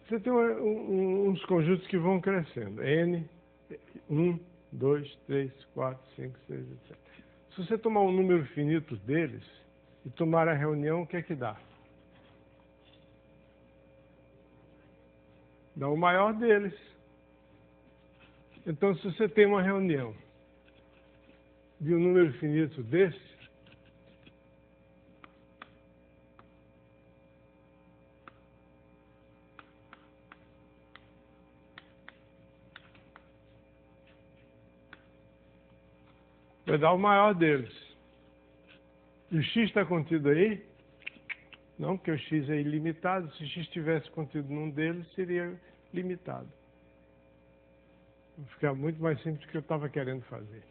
Você tem uns conjuntos que vão crescendo. N, 1, 2, 3, 4, 5, 6, etc. Se você tomar um número finito deles e tomar a reunião, o que é que dá? Dá o maior deles. Então, se você tem uma reunião de um número finito desse, vai dar o maior deles. E o x está contido aí? Não, porque o x é ilimitado. Se x estivesse contido num deles, seria limitado. Vai ficar muito mais simples do que eu estava querendo fazer.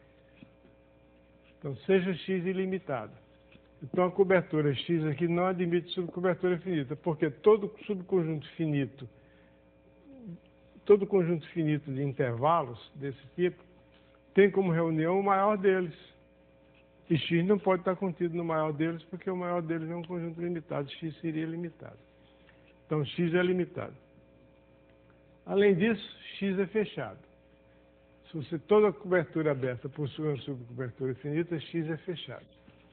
Então, seja x ilimitado. Então, a cobertura x aqui não admite subcobertura finita, porque todo subconjunto finito, todo conjunto finito de intervalos desse tipo, tem como reunião o maior deles. E x não pode estar contido no maior deles, porque o maior deles é um conjunto limitado. X seria limitado. Então, x é limitado. Além disso, x é fechado. Se você toda cobertura aberta possui uma subcobertura finita, x é fechado.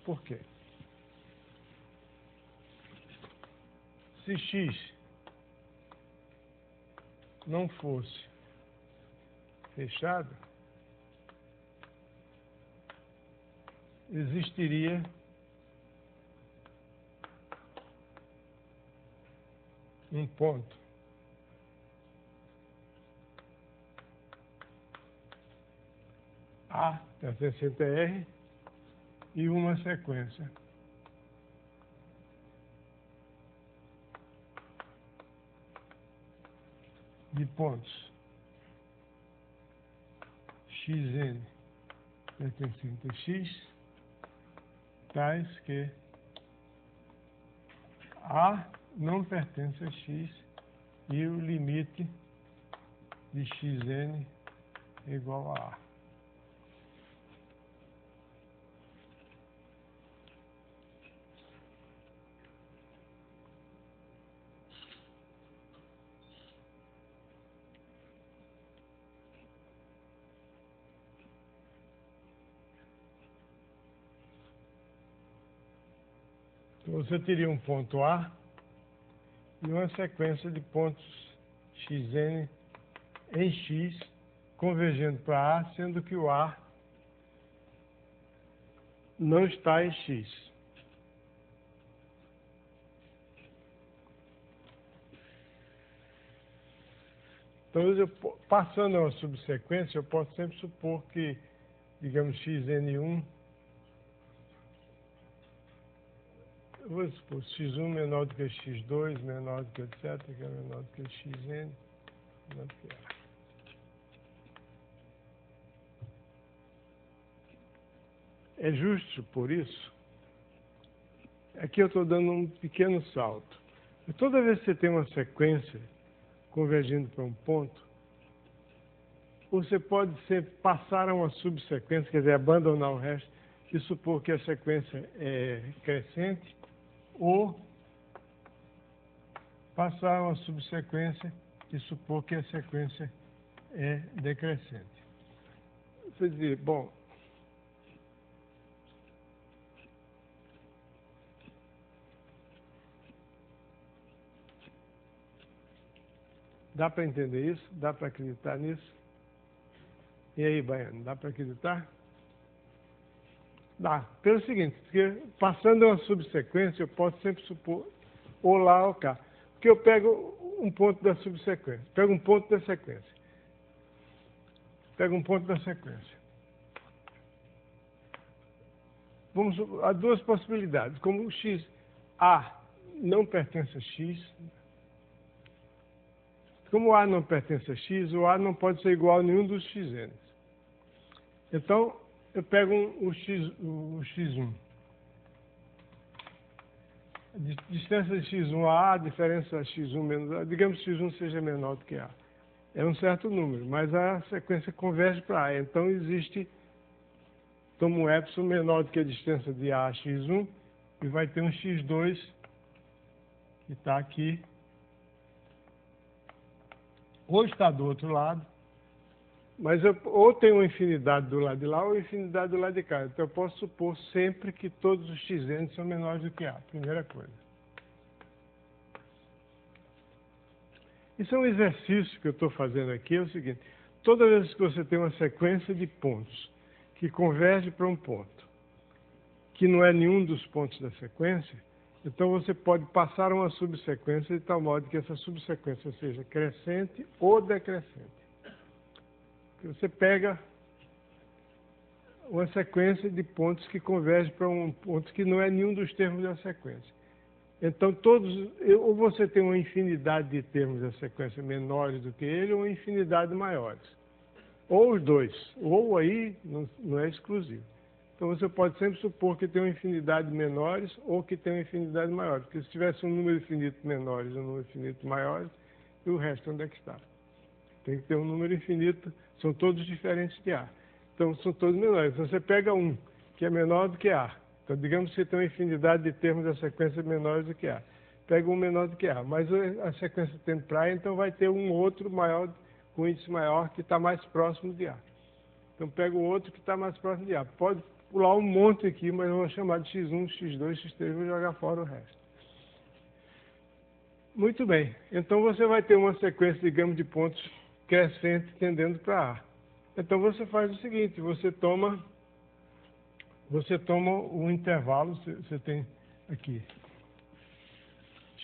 Por quê? Se x não fosse fechado, existiria um ponto A pertencente a R e uma sequência de pontos xn pertencente a x, tais que A não pertence a x e o limite de xn é igual a A. Você teria um ponto A e uma sequência de pontos xn em x convergendo para A, sendo que o A não está em x. Então, passando a uma subsequência, eu posso sempre supor que, digamos, xn1, eu vou supor x1 menor do que x2, menor do que etc, que é menor do que xn, menor do que A. É justo por isso? Aqui eu estou dando um pequeno salto. E toda vez que você tem uma sequência convergindo para um ponto, você pode sempre passar a uma subsequência, quer dizer, abandonar o resto, e supor que a sequência é crescente, ou passar a uma subsequência e supor que a sequência é decrescente. Você diz, bom, dá para entender isso? Dá para acreditar nisso? E aí, Baiano, dá para acreditar? Dá. Pelo seguinte, porque passando uma subsequência, eu posso sempre supor ou lá ou cá. Porque eu pego um ponto da subsequência, pego um ponto da sequência, pego um ponto da sequência. Há duas possibilidades. Como o x, A não pertence a x, como A não pertence a x, o A não pode ser igual a nenhum dos xn. Então, eu pego o x1. A distância de x1 a A, a diferença x1 menos A, digamos que x1 seja menor do que A. É um certo número, mas a sequência converge para A. Então, existe, toma um epsilon menor do que a distância de A a x1, e vai ter um x2, que está aqui, ou está do outro lado, mas ou tem uma infinidade do lado de lá ou infinidade do lado de cá. Então eu posso supor sempre que todos os xn são menores do que A, primeira coisa. Isso é um exercício que eu estou fazendo aqui, é o seguinte, toda vez que você tem uma sequência de pontos que converge para um ponto, que não é nenhum dos pontos da sequência, então você pode passar uma subsequência de tal modo que essa subsequência seja crescente ou decrescente. Você pega uma sequência de pontos que convergem para um ponto que não é nenhum dos termos da sequência. Então, ou você tem uma infinidade de termos da sequência menores do que ele, ou uma infinidade maiores. Ou os dois. Ou aí não é exclusivo. Então, você pode sempre supor que tem uma infinidade menores ou que tem uma infinidade maior. Porque se tivesse um número infinito menores e um número infinito maiores, e o resto onde é que está? Tem que ter um número infinito, são todos diferentes de A. Então, são todos menores. Então, você pega um que é menor do que A. Então, digamos que você tem uma infinidade de termos da sequência menores do que A. Pega um menor do que A. Mas a sequência tende para A, então vai ter um outro maior, com índice maior, que está mais próximo de A. Então, pega o outro que está mais próximo de A. Pode pular um monte aqui, mas eu vou chamar de x1, x2, x3, vou jogar fora o resto. Muito bem. Então, você vai ter uma sequência, digamos, de pontos crescente tendendo para A. Então você faz o seguinte, você toma o intervalo, você tem aqui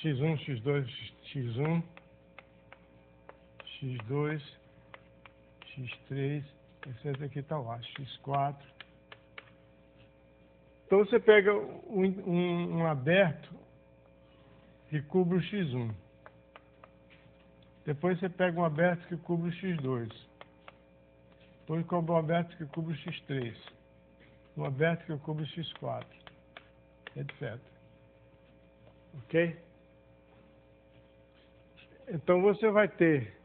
x1, x2, x1, x2, x3, esse aqui está o A, x4. Então você pega um aberto que cobre o x1. Depois você pega um aberto que cobre o x2. Depois cobre um aberto que cobre o x3. Um aberto que cobre o x4. Etc. Ok? Então você vai ter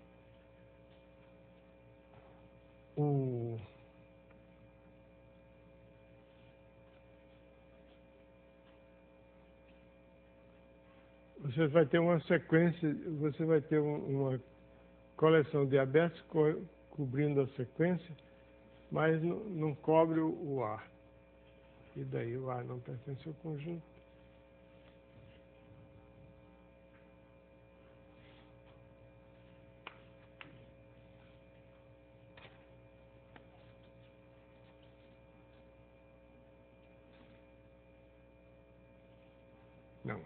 você vai ter uma sequência, você vai ter uma coleção de abertos cobrindo a sequência, mas não cobre o A. E daí o A não pertence ao conjunto. Não.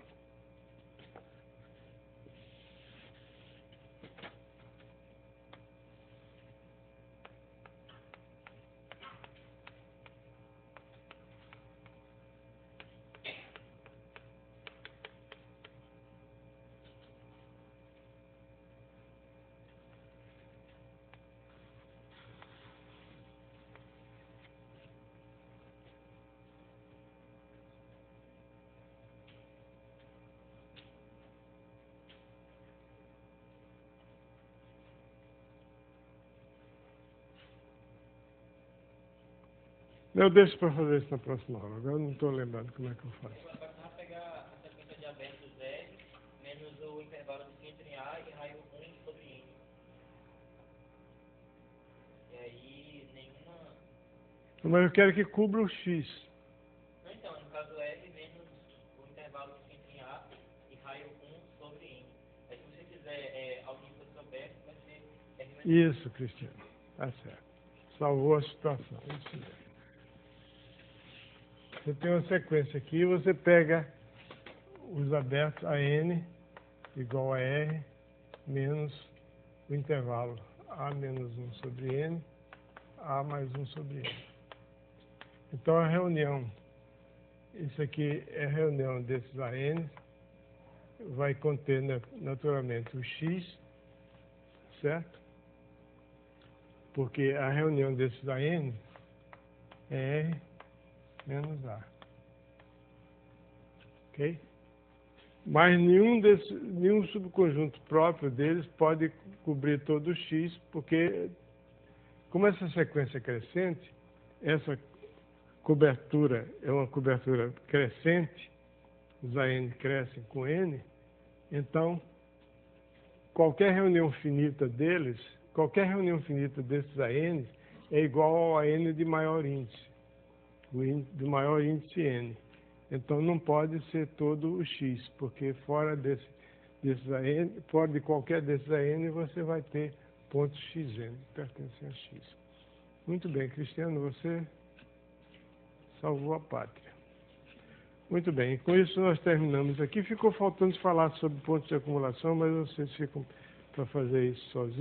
Eu deixo para fazer isso na próxima aula. Agora eu não estou lembrando como é que eu faço. Agora vamos pegar a sequência de abertos R menos o intervalo de φ entre A e raio 1 sobre N. E aí, nenhuma... Mas eu quero que cubra o X. Não, então, no caso R menos o intervalo de φ entre A e raio 1 sobre N. Aí se você fizer alguém que fosse aberto, vai ser R menos... Isso, Cristiano. Tá certo. Salvou a situação. Isso mesmo. Você tem uma sequência aqui e você pega os abertos a N igual a R menos o intervalo A menos 1 sobre N, A mais 1 sobre N. Então a reunião, isso aqui é a reunião desses AN, vai conter naturalmente o X, certo? Porque a reunião desses AN é R menos A. Ok? Mas nenhum subconjunto próprio deles pode cobrir todo o X, porque, como essa sequência é crescente, essa cobertura é uma cobertura crescente, os AN crescem com N, então, qualquer reunião finita deles, qualquer reunião finita desses AN é igual ao AN de maior índice, do maior índice N. Então, não pode ser todo o X, porque fora desses AN, fora de qualquer desses AN, você vai ter pontos XN, que pertencem a X. Muito bem, Cristiano, você salvou a pátria. Muito bem, com isso nós terminamos aqui. Ficou faltando falar sobre pontos de acumulação, mas vocês ficam para fazer isso sozinhos.